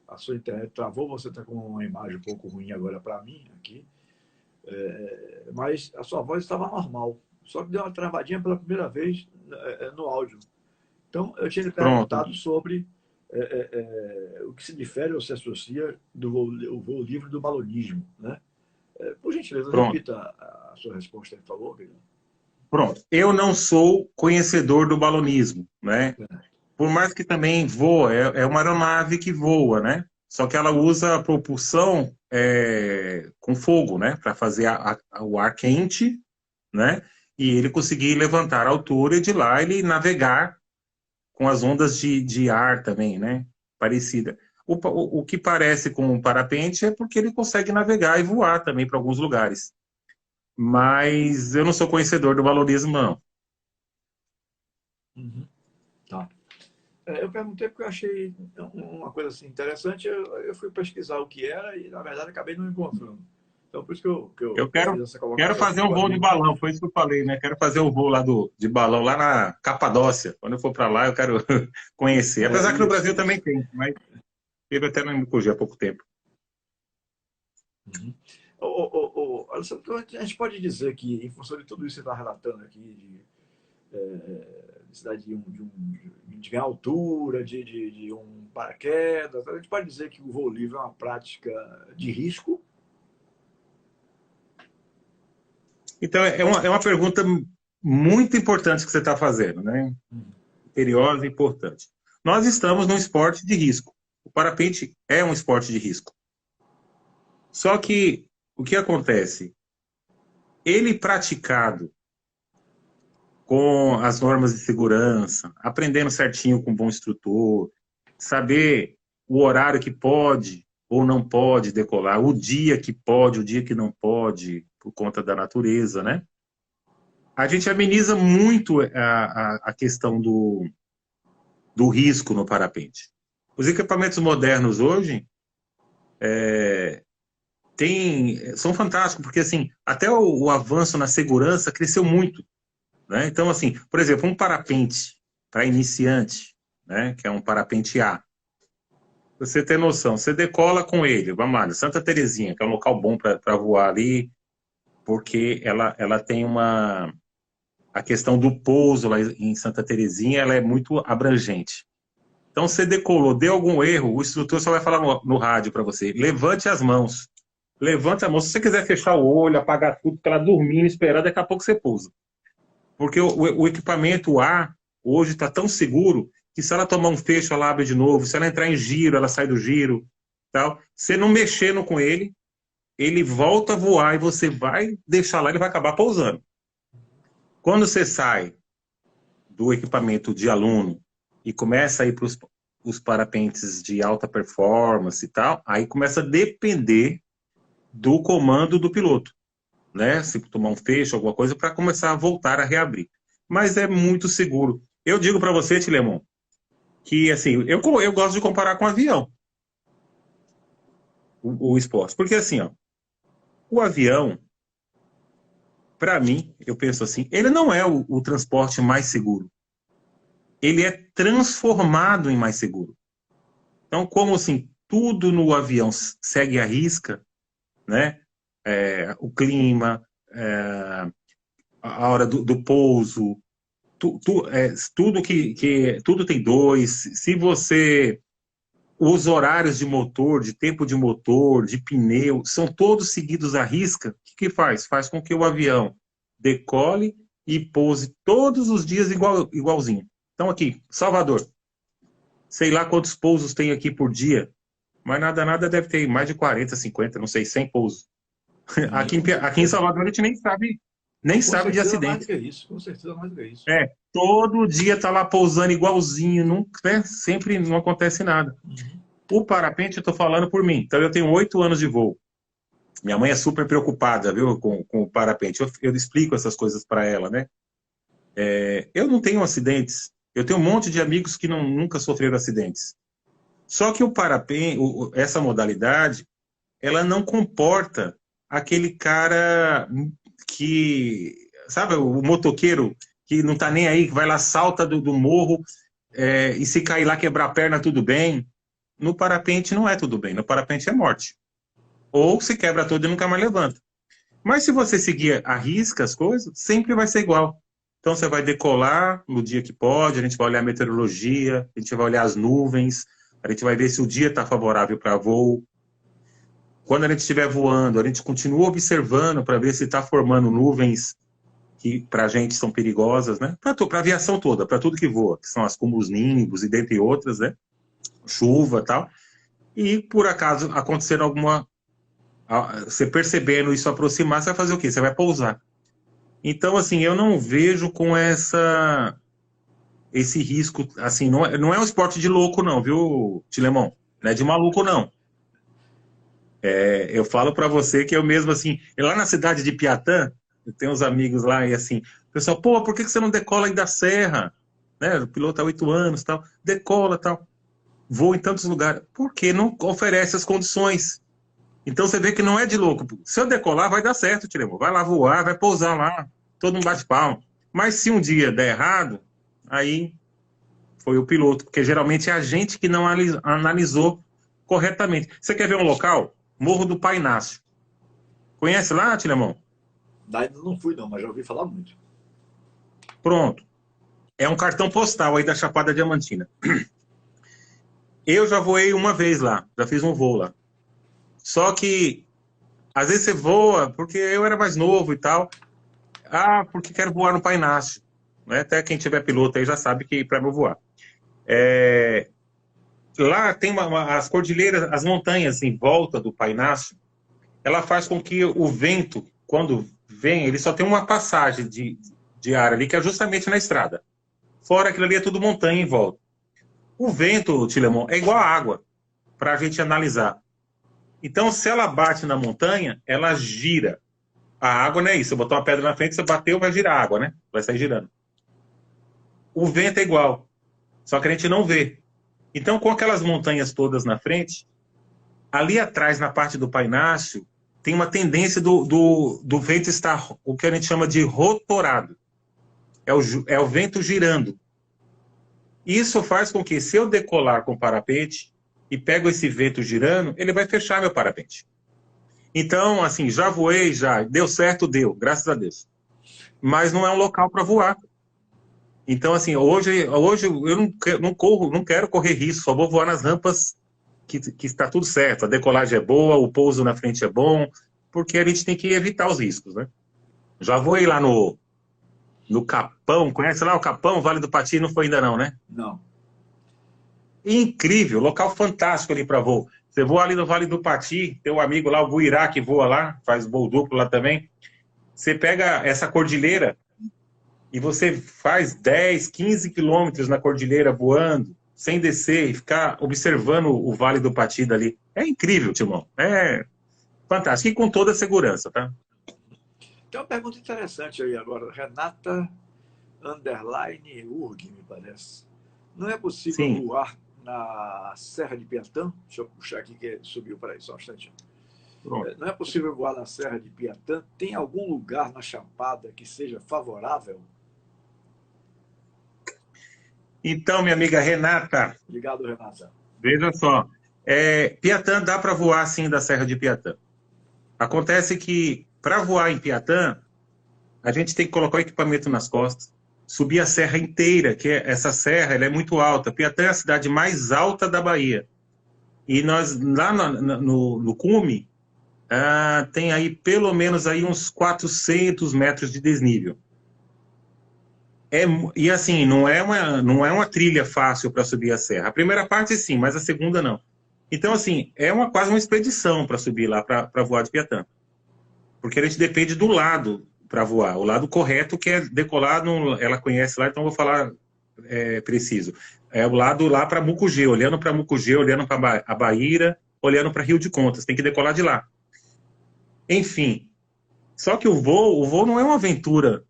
Speaker 1: a sua internet. Travou, você está com uma imagem um pouco ruim agora para mim aqui. Mas a sua voz estava normal. Só que deu uma travadinha pela primeira vez no áudio. Então, eu tinha lhe
Speaker 2: Pronto,
Speaker 1: perguntado sobre o que se difere ou se associa do o voo livre do balonismo. Né? Por gentileza,
Speaker 2: pronto,
Speaker 1: repita a sua resposta, por favor.
Speaker 2: pronto. Eu não sou conhecedor do balonismo, né? Por mais que também voa, é uma aeronave que voa, né? Só que ela usa a propulsão com fogo, né? Para fazer o ar quente, né? E ele conseguir levantar a altura e de lá ele navegar com as ondas de ar também, né? Parecida. O que parece com um parapente é porque ele consegue navegar e voar também para alguns lugares. Mas eu não sou conhecedor do balonismo, não.
Speaker 1: Uhum. Tá. Eu perguntei porque eu achei uma coisa assim interessante. Eu fui pesquisar o que era e, na verdade, acabei não encontrando. Então, por isso
Speaker 2: Eu
Speaker 1: que eu fiz essa
Speaker 2: quero
Speaker 1: colocação
Speaker 2: fazer
Speaker 1: aqui
Speaker 2: um
Speaker 1: com a
Speaker 2: voo de
Speaker 1: minha.
Speaker 2: balão, foi isso que eu falei, né? Quero fazer o voo lá de balão, lá na Capadócia. Quando eu for para lá, eu quero conhecer. Apesar que no
Speaker 1: Isso,
Speaker 2: Brasil também
Speaker 1: isso.
Speaker 2: tem, mas teve até no Mucugê há pouco tempo.
Speaker 1: Uhum. Alessandro, a gente pode dizer que, em função de tudo isso que você está relatando aqui, de necessidade de ganhar altura, de um paraquedas, a gente pode dizer que o voo livre é uma prática de risco.
Speaker 2: Então, é uma pergunta muito importante que você está fazendo, né?
Speaker 1: Uhum.
Speaker 2: Imperiosa e importante. Nós estamos num esporte de risco. O parapente é um esporte de risco. Só que o que acontece? Ele praticado com as normas de segurança, aprendendo certinho com um bom instrutor, saber o horário que pode ou não pode decolar, o dia que pode, o dia que não pode, por conta da natureza, né? A gente ameniza muito a questão do risco no parapente. Os equipamentos modernos hoje são fantásticos, porque assim, até o avanço na segurança cresceu muito. Né? Então, assim, por exemplo, um parapente para iniciante, né, que é um parapente A, você tem noção, você decola com ele, vamos lá, Santa Terezinha, que é um local bom para voar ali, porque ela tem a questão do pouso lá em Santa Terezinha, ela é muito abrangente. Então, você decolou, deu algum erro, o instrutor só vai falar no rádio para você, levante as mãos. Levante a mão. Se você quiser fechar o olho, apagar tudo, ficar lá dormindo, esperando, daqui a pouco você pousa. Porque o equipamento A hoje está tão seguro que se ela tomar um fecho, ela abre de novo. Se ela entrar em giro, ela sai do giro. Tal. Se não mexendo com ele, ele volta a voar e você vai deixar lá, ele vai acabar pousando. Quando você sai do equipamento de aluno e começa a ir para os parapentes de alta performance e tal, aí começa a depender do comando do piloto. né? Se tomar um fecho, alguma coisa, para começar a voltar a reabrir. Mas é muito seguro. Eu digo para você, Tilemon, que assim, eu gosto de comparar com avião, o esporte. Porque assim, ó, o avião, para mim, eu penso assim, ele não é o transporte mais seguro. Ele é transformado em mais seguro. Então, como assim, tudo no avião segue à risca, né? O clima, a hora do pouso, tudo tudo tem dois. Se você os horários de motor, de tempo de motor, de pneu, são todos seguidos à risca. O que faz? Faz com que o avião decole e pouse todos os dias igualzinho. Então aqui, Salvador, sei lá quantos pousos tem aqui por dia, mas nada deve ter mais de 40, 50, não sei, 100 pousos. Aqui em Salvador a gente nem sabe de
Speaker 1: Mais do
Speaker 2: acidente.
Speaker 1: que isso, com certeza mais do que isso.
Speaker 2: Todo dia tá lá pousando igualzinho, nunca, né? Sempre não acontece nada. O parapente, eu tô falando por mim. Então, eu tenho 8 anos de voo. Minha mãe é super preocupada, viu, com o parapente. Eu explico essas coisas para ela, né? Eu não tenho acidentes. Eu tenho um monte de amigos que nunca sofreram acidentes. Só que o parapente, essa modalidade, ela não comporta aquele cara que, sabe, o motoqueiro que não tá nem aí, que vai lá, salta do morro, e se cair lá, quebrar a perna, tudo bem. No parapente não é tudo bem, no parapente é morte. Ou se quebra todo e nunca mais levanta. Mas se você seguir à risca as coisas, sempre vai ser igual. Então você vai decolar no dia que pode, a gente vai olhar a meteorologia, a gente vai olhar as nuvens, a gente vai ver se o dia está favorável para voo. Quando a gente estiver voando, a gente continua observando para ver se está formando nuvens que para a gente são perigosas, né? Para a aviação toda, para tudo que voa, que são as cumulonimbus e dentre outras, né? Chuva e tal. E por acaso acontecendo alguma. Você percebendo isso aproximar, você vai fazer o quê? Você vai pousar. Então, assim, eu não vejo com esse risco, assim, não é um esporte de louco, não, viu, Tilemão? Não é de maluco, não. Eu falo para você que eu mesmo, assim, lá na cidade de Piatã, eu tenho uns amigos lá e assim, o pessoal, pô, por que você não decola aí da Serra? Né? O piloto há 8 anos, tal, decola, tal. Voa em tantos lugares. Porque não oferece as condições. Então você vê que não é de louco. Se eu decolar, vai dar certo, Tiremo. Vai lá voar, vai pousar lá, todo mundo bate palma. Mas se um dia der errado, aí foi o piloto, porque geralmente é a gente que não analisou corretamente. Você quer ver um local? Morro do Pai Inácio. Conhece lá, Tilemão?
Speaker 1: Ainda não fui, não, mas já ouvi falar muito.
Speaker 2: Pronto. É um cartão postal aí da Chapada Diamantina. Eu já voei uma vez lá, já fiz um voo lá. Só que às vezes você voa, porque eu era mais novo e tal. Ah, porque quero voar no Pai Inácio. Né? Até quem tiver piloto aí já sabe que para eu voar. Lá tem as cordilheiras, as montanhas em volta do Pai Inácio, ela faz com que o vento, quando vem, ele só tem uma passagem de ar ali, que é justamente na estrada. Fora aquilo ali é tudo montanha em volta. O vento, Tilemon, é igual a água, para a gente analisar. Então, se ela bate na montanha, ela gira. A água não é isso. Você botou uma pedra na frente, você bateu, vai girar a água, né? Vai sair girando. O vento é igual, só que a gente não vê. Então, com aquelas montanhas todas na frente, ali atrás, na parte do Pai Inácio, tem uma tendência do vento estar, o que a gente chama de rotorado. É o vento girando. Isso faz com que, se eu decolar com o parapente e pego esse vento girando, ele vai fechar meu parapente. Então, assim, já voei, já. Deu certo, deu, graças a Deus. Mas não é um local para voar. Então, assim, hoje eu não quero correr risco, só vou voar nas rampas que está tudo certo. A decolagem é boa, o pouso na frente é bom, porque a gente tem que evitar os riscos, né? Já voei lá no Capão, conhece lá o Capão, Vale do Pati? Não foi ainda não, né?
Speaker 1: Não.
Speaker 2: Incrível, local fantástico ali para voo. Você voa ali no Vale do Pati, tem um amigo lá, o Buirá, que voa lá, faz voo duplo lá também. Você pega essa cordilheira e você faz 10, 15 quilômetros na cordilheira voando, sem descer e ficar observando o Vale do Pati dali. É incrível, Timão. É fantástico. E com toda a segurança, tá?
Speaker 1: Tem uma pergunta interessante aí agora. Renata underline Urg, me parece. Não é possível
Speaker 2: Sim.
Speaker 1: voar na Serra de Piatã? Deixa eu puxar aqui que subiu para aí, só um instante.
Speaker 2: Pronto.
Speaker 1: Não é possível voar na Serra de Piatã? Tem algum lugar na Chapada que seja favorável?
Speaker 2: Então, minha amiga Renata,
Speaker 1: Obrigado, Renata.
Speaker 2: veja só. Piatã dá para voar sim da Serra de Piatã. Acontece que para voar em Piatã, a gente tem que colocar o equipamento nas costas, subir a serra inteira, que essa serra ela é muito alta. Piatã é a cidade mais alta da Bahia. E nós, lá no cume, tem aí pelo menos aí uns 400 metros de desnível. E assim, não é uma trilha fácil para subir a serra. A primeira parte sim, mas a segunda não. Então, assim, quase uma expedição para subir lá, para voar de Piatã. Porque a gente depende do lado para voar. O lado correto que é decolar, ela conhece lá, então eu vou falar preciso. É o lado lá para Mucugê, olhando para Mucugê, olhando para a Baíra, olhando para Rio de Contas. Tem que decolar de lá. Enfim, só que o voo não é uma aventura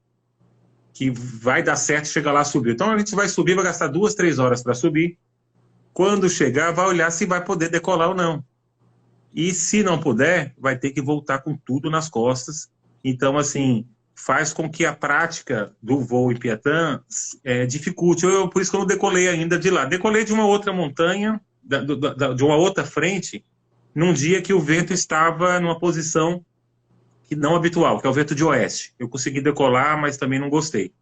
Speaker 2: que vai dar certo chegar lá subir. Então a gente vai subir, vai gastar 2, 3 horas para subir. Quando chegar, vai olhar se vai poder decolar ou não. E se não puder, vai ter que voltar com tudo nas costas. Então, assim, faz com que a prática do voo em Piatã dificulte. Por isso que eu não decolei ainda de lá. Decolei de uma outra montanha, de uma outra frente, num dia que o vento estava numa posição que não habitual, que é o vento de oeste. Eu consegui decolar, mas também não gostei.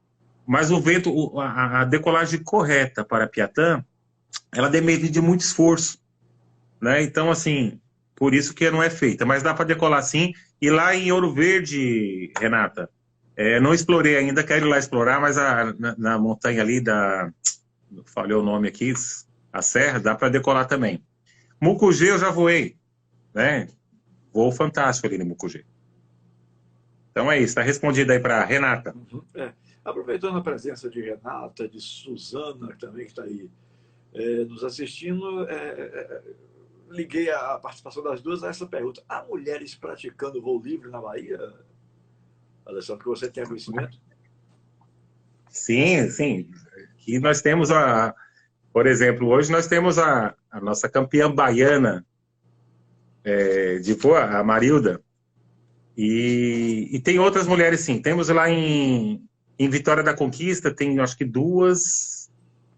Speaker 2: Mas o vento, a decolagem correta para Piatã, ela depende de muito esforço, né? Então, assim, por isso que não é feita. Mas dá para decolar sim. E lá em Ouro Verde, Renata, não explorei ainda, quero ir lá explorar, mas na montanha ali falei o nome aqui, a serra, dá para decolar também. Mucugê eu já voei, né? Voo fantástico ali no Mucugê. Então é isso, está respondido aí para Renata.
Speaker 1: Uhum. Aproveitando a presença de Renata, de Suzana, também que está aí nos assistindo, liguei a participação das duas a essa pergunta. Há mulheres praticando voo livre na Bahia? Alessandro, que você tem conhecimento?
Speaker 2: Sim, sim. Aqui nós temos por exemplo, hoje nós temos a nossa campeã baiana de voo, a Marilda. E tem outras mulheres, sim. Temos lá em Vitória da Conquista, tem acho que 2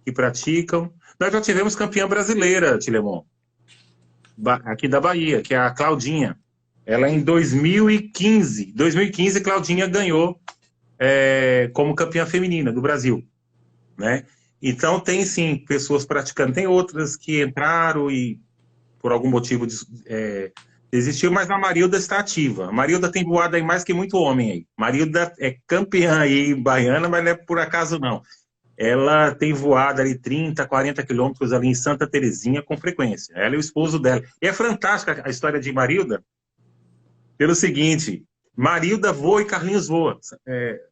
Speaker 2: que praticam. Nós já tivemos campeã brasileira, Tilemon, aqui da Bahia, que é a Claudinha. Ela em 2015. 2015, Claudinha ganhou como campeã feminina do Brasil, né? Então tem sim pessoas praticando. Tem outras que entraram e por algum motivo desistiu, mas a Marilda está ativa. A Marilda tem voado aí mais que muito homem aí. Marilda é campeã aí baiana, mas não é por acaso não. Ela tem voado ali 30, 40 quilômetros ali em Santa Terezinha com frequência. Ela e o esposo dela. E é fantástica a história de Marilda pelo seguinte: Marilda voa e Carlinhos voa.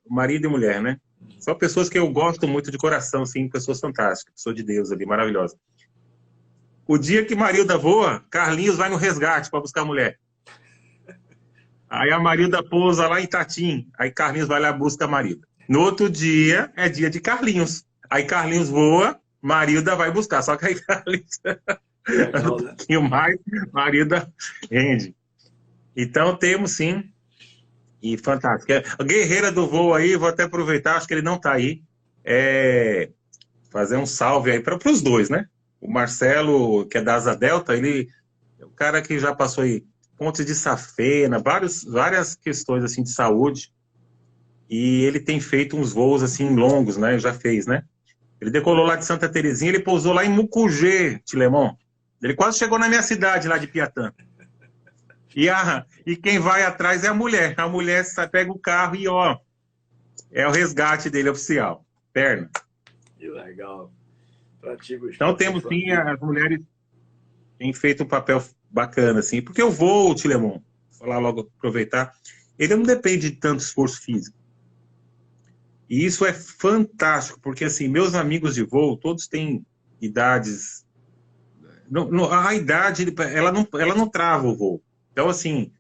Speaker 2: Marido e mulher, né? São pessoas que eu gosto muito de coração, assim, pessoas fantásticas, pessoa de Deus ali, maravilhosa. O dia que Marilda voa, Carlinhos vai no resgate para buscar a mulher. Aí a Marilda pousa lá em Itatim, aí Carlinhos vai lá e busca a Marilda. No outro dia, é dia de Carlinhos. Aí Carlinhos voa, Marilda vai buscar. Só que aí Carlinhos
Speaker 1: Legal,
Speaker 2: um
Speaker 1: né?
Speaker 2: pouquinho mais, Marilda rende. Então temos sim, e fantástico. A guerreira do voo aí, vou até aproveitar, acho que ele não está aí, fazer um salve aí para os dois, né? O Marcelo, que é da Asa Delta, ele é um cara que já passou aí pontes de safena, várias questões assim de saúde, e ele tem feito uns voos assim longos, né? Já fez, né? Ele decolou lá de Santa Terezinha, ele pousou lá em Mucugê, Tilemon. Ele quase chegou na minha cidade lá de Piatã. E quem vai atrás é a mulher. A mulher pega o carro e, ó, é o resgate dele oficial. Perna.
Speaker 1: Que legal. Pratico o
Speaker 2: Então
Speaker 1: esporte
Speaker 2: temos sim,
Speaker 1: esportivo.
Speaker 2: as mulheres têm feito um papel bacana, assim. Porque o voo, Tilemon, vou falar logo, aproveitar, ele não depende de tanto esforço físico. E isso é fantástico, porque, assim, meus amigos de voo, todos têm idades... a idade, ela não trava o voo. Então, assim,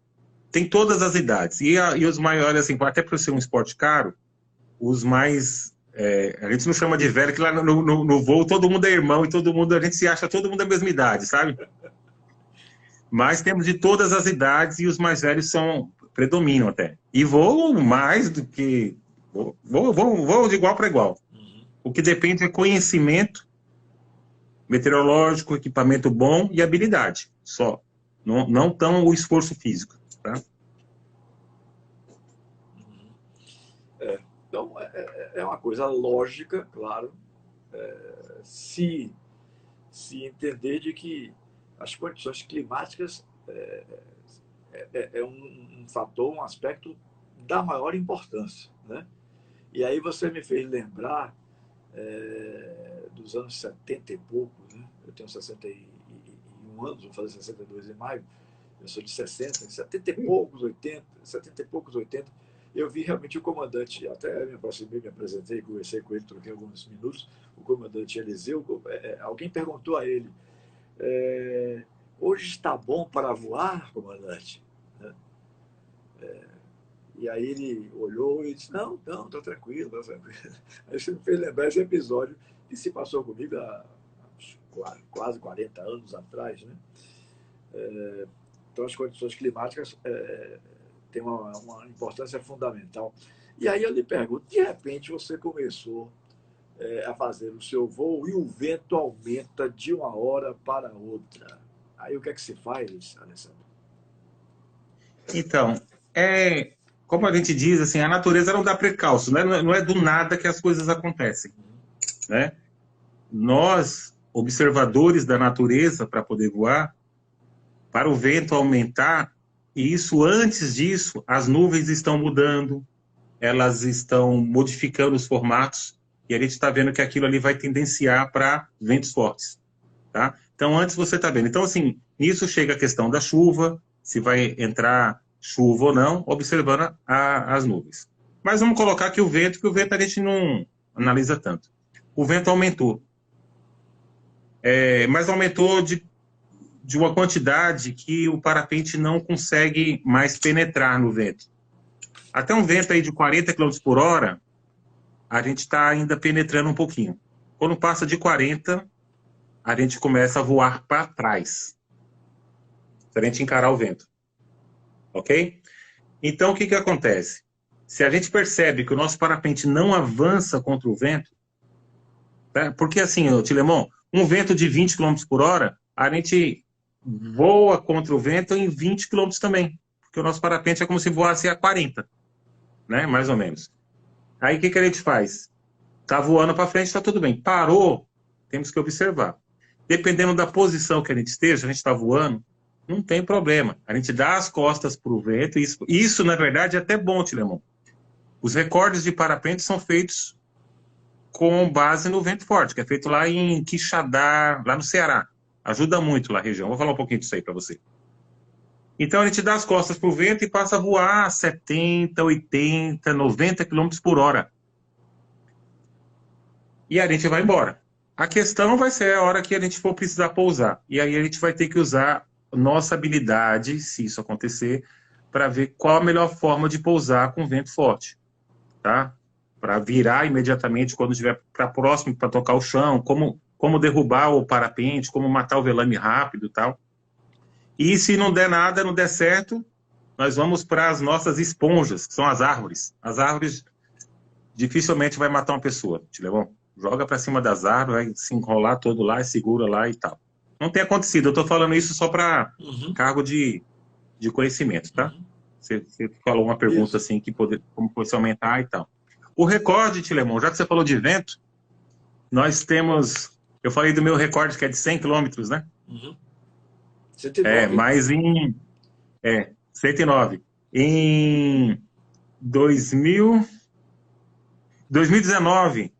Speaker 2: tem todas as idades. E os maiores, assim, até por ser um esporte caro, os mais... a gente não chama de velho, que lá no voo todo mundo é irmão e todo mundo, a gente se acha todo mundo da mesma idade, sabe? Mas temos de todas as idades e os mais velhos predominam até. E voam mais do que... Voam de igual para igual. O que depende é conhecimento meteorológico, equipamento bom e habilidade. Só. Não tão o esforço físico. Tá?
Speaker 1: Então, é uma coisa lógica, claro, se entender de que as condições climáticas é um fator, um aspecto da maior importância, né? E aí você me fez lembrar dos anos 70 e poucos, né? Eu tenho 61 anos, vou fazer 62 em maio, eu sou de 60, 70 e poucos, 80, 70 e poucos, 80, eu vi realmente o comandante, até me aproximei, me apresentei, conversei com ele, troquei alguns minutos, o comandante Eliseu, alguém perguntou a ele, hoje está bom para voar, comandante? E aí ele olhou e disse, não, está tranquilo, tá tranquilo. Aí você me fez lembrar esse episódio que se passou comigo há quase 40 anos atrás, né? Então as condições climáticas têm uma importância fundamental. E aí eu lhe pergunto, de repente você começou a fazer o seu voo e o vento aumenta de uma hora para outra. Aí o que é que se faz, Alessandro?
Speaker 2: Então, como a gente diz, assim, a natureza não dá precalço, né? Não é do nada que as coisas acontecem, né? Nós, observadores da natureza, para poder voar, para o vento aumentar, e isso antes disso, as nuvens estão mudando, elas estão modificando os formatos, e a gente está vendo que aquilo ali vai tendenciar para ventos fortes, tá? Então, antes você está vendo. Então, assim, nisso chega a questão da chuva, se vai entrar chuva ou não, observando as nuvens. Mas vamos colocar aqui o vento, que o vento a gente não analisa tanto. O vento aumentou. Mas aumentou de uma quantidade que o parapente não consegue mais penetrar no vento. Até um vento aí de 40 km por hora, a gente está ainda penetrando um pouquinho. Quando passa de 40, a gente começa a voar para trás. Se a gente encarar o vento. Ok? Então, o que acontece? Se a gente percebe que o nosso parapente não avança contra o vento, tá? Porque assim, Tilemon, um vento de 20 km por hora, a gente voa contra o vento em 20 km também. Porque o nosso parapente é como se voasse a 40, né? Mais ou menos. Aí, o que a gente faz? Tá voando para frente, está tudo bem. Parou, temos que observar. Dependendo da posição que a gente esteja, a gente está voando, não tem problema. A gente dá as costas para o vento. Isso, na verdade, é até bom, Tilemon. Os recordes de parapente são feitos com base no vento forte, que é feito lá em Quixadá, lá no Ceará. Ajuda muito lá a região. Vou falar um pouquinho disso aí para você. Então, a gente dá as costas para o vento e passa a voar 70, 80, 90 km por hora. E a gente vai embora. A questão vai ser a hora que a gente for precisar pousar. E aí a gente vai ter que usar nossa habilidade, se isso acontecer, para ver qual a melhor forma de pousar com vento forte, tá? Para virar imediatamente quando estiver para próximo, para tocar o chão, como derrubar o parapente, como matar o velame rápido e tal. E se não der nada, não der certo, nós vamos para as nossas esponjas, que são as árvores. As árvores dificilmente vai matar uma pessoa, Tilemon. Joga para cima das árvores, vai se enrolar todo lá, segura lá e tal. Não tem acontecido, eu estou falando isso só para cargo de conhecimento, tá? Você falou uma pergunta assim, como pode se aumentar e tal. O recorde, Tilemon, já que você falou de vento, nós temos, eu falei do meu recorde que é de 100 km, né?
Speaker 1: 109.
Speaker 2: Mas em 109. Em 2019,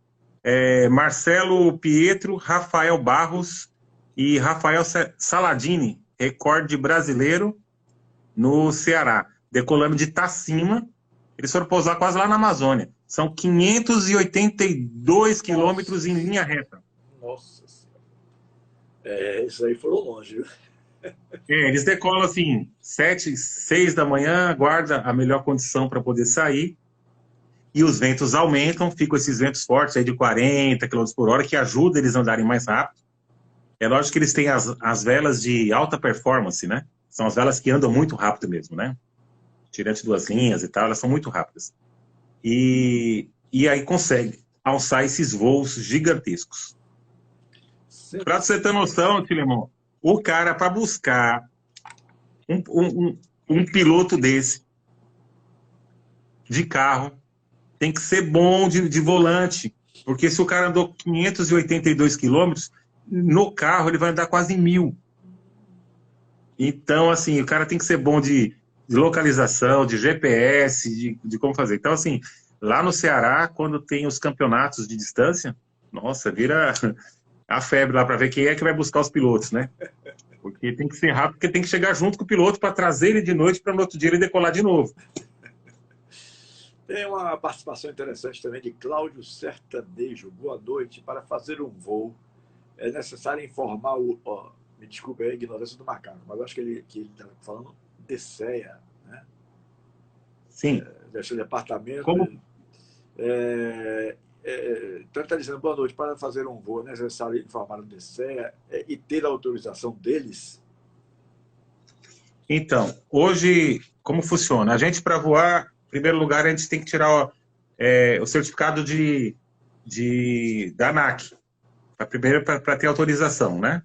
Speaker 2: Marcelo Pietro, Rafael Barros e Rafael Saladini, recorde brasileiro no Ceará, decolando de Itacima. Eles foram pousar quase lá na Amazônia. São 582 quilômetros em linha reta.
Speaker 1: Nossa Senhora. Isso aí foram longe, viu?
Speaker 2: Eles decolam assim, 7, 6 da manhã, guarda a melhor condição para poder sair, e os ventos aumentam, ficam esses ventos fortes aí de 40 quilômetros por hora, que ajuda eles a andarem mais rápido. É lógico que eles têm as velas de alta performance, né? São as velas que andam muito rápido mesmo, né? Tirante duas linhas e tal, elas são muito rápidas. E aí consegue alçar esses voos gigantescos. Para você ter noção, Tilemão, o cara, para buscar um piloto desse, de carro, tem que ser bom de volante. Porque se o cara andou 582 quilômetros, no carro ele vai andar quase 1.000. Então, assim, o cara tem que ser bom de localização, de GPS, de como fazer. Então, assim, lá no Ceará, quando tem os campeonatos de distância, nossa, vira a febre lá para ver quem é que vai buscar os pilotos, né? Porque tem que ser rápido, porque tem que chegar junto com o piloto para trazer ele de noite para no outro dia ele decolar de novo.
Speaker 1: Tem uma participação interessante também de Cláudio Sertanejo. Boa noite. Para fazer um voo, é necessário informar o... me desculpe a ignorância do macaco, mas eu acho que ele está falando DCEA, né?
Speaker 2: Sim.
Speaker 1: Desse departamento.
Speaker 2: Como?
Speaker 1: Então ele está dizendo, boa noite, para fazer um voo é necessário informar o DCEA e ter a autorização deles?
Speaker 2: Então, hoje, como funciona? A gente, para voar, em primeiro lugar, a gente tem que tirar o certificado da ANAC, primeiro para ter autorização, né?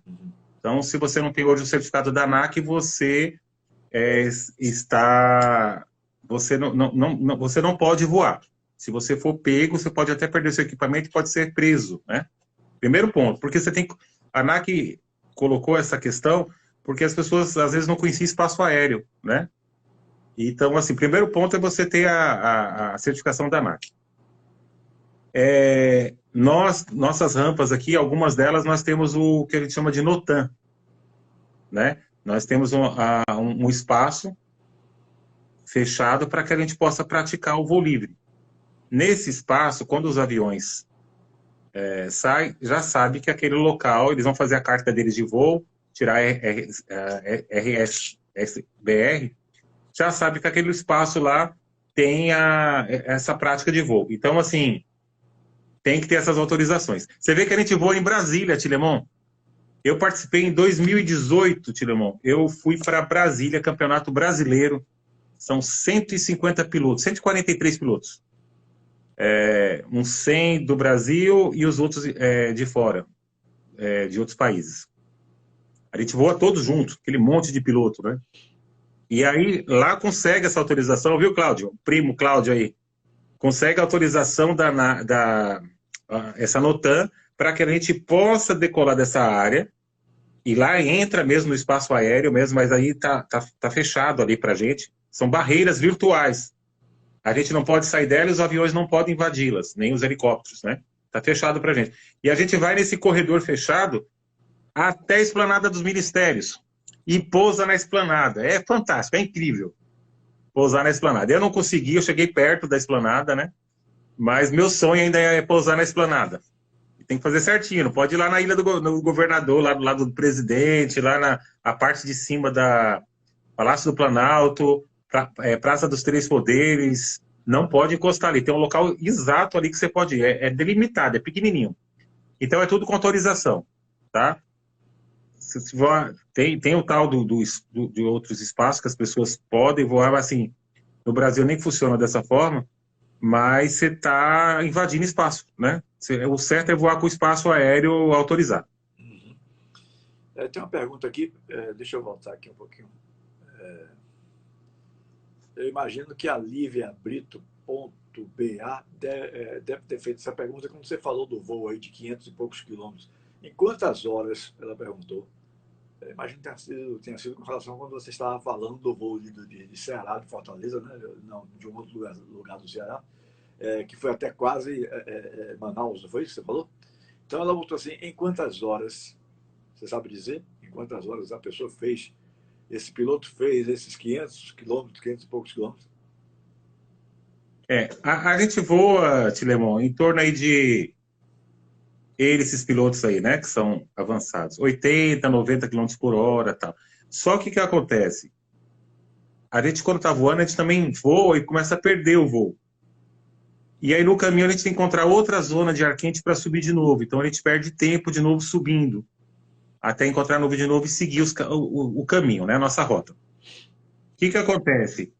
Speaker 2: Então, se você não tem hoje o certificado da ANAC, você você não pode voar. Se você for pego, você pode até perder seu equipamento e pode ser preso, né? Primeiro ponto, porque a ANAC colocou essa questão porque as pessoas às vezes não conheciam espaço aéreo, né? Então, assim, primeiro ponto é você ter a certificação da ANAC. Nossas rampas aqui, algumas delas, nós temos o que a gente chama de NOTAM, né? Nós temos um espaço fechado para que a gente possa praticar o voo livre. Nesse espaço, quando os aviões saem, já sabe que aquele local, eles vão fazer a carta deles de voo, tirar RSBR, já sabe que aquele espaço lá tem essa prática de voo. Então, assim, tem que ter essas autorizações. Você vê que a gente voa em Brasília, Tilemon. Eu participei em 2018, Tilemon. Eu fui para Brasília, Campeonato Brasileiro. São 150 pilotos, 143 pilotos. Uns 100 do Brasil e os outros de fora, de outros países. A gente voa todos juntos, aquele monte de piloto, né? E aí, lá consegue essa autorização, viu, Cláudio? O primo Cláudio aí. Consegue a autorização essa NOTAM para que a gente possa decolar dessa área. E lá entra mesmo no espaço aéreo mesmo, mas aí tá fechado ali para a gente. São barreiras virtuais. A gente não pode sair dela e os aviões não podem invadi-las, nem os helicópteros, né? Tá fechado para a gente. E a gente vai nesse corredor fechado até a esplanada dos ministérios e pousa na esplanada. É fantástico, é incrível pousar na esplanada. Eu não consegui, eu cheguei perto da esplanada, né? Mas meu sonho ainda é pousar na esplanada. Tem que fazer certinho, não pode ir lá na ilha do governador, lá do lado do presidente, lá na parte de cima da Palácio do Planalto, Praça dos Três Poderes. Não pode encostar ali. Tem um local exato ali que você pode ir. É delimitado, é pequenininho. Então é tudo com autorização, tá? Tem o tal de outros espaços que as pessoas podem voar, mas assim, no Brasil nem funciona dessa forma, mas você está invadindo espaço, né? O certo é voar com o espaço aéreo autorizado.
Speaker 1: Tem uma pergunta aqui, deixa eu voltar aqui um pouquinho. Eu imagino que a Lívia Brito.ba deve ter feito essa pergunta quando você falou do voo aí de 500 e poucos quilômetros. Em quantas horas, ela perguntou, imagino que tenha sido com relação a quando você estava falando do voo de Ceará, de Fortaleza, né? Não, de um outro lugar do Ceará, que foi até quase Manaus, não foi isso que você falou? Então ela voltou assim, em quantas horas, você sabe dizer? Em quantas horas a pessoa fez, esse piloto fez esses 500 quilômetros, 500 e poucos quilômetros?
Speaker 2: A gente voa, Tilemon, em torno aí de esses pilotos aí, né, que são avançados, 80, 90 km por hora, tal. Só que o que acontece? A gente, quando está voando, a gente também voa e começa a perder o voo. E aí, no caminho, a gente tem que encontrar outra zona de ar quente para subir de novo. Então, a gente perde tempo de novo subindo, até encontrar a nuvem de novo e seguir o caminho, né? A nossa rota. O que acontece?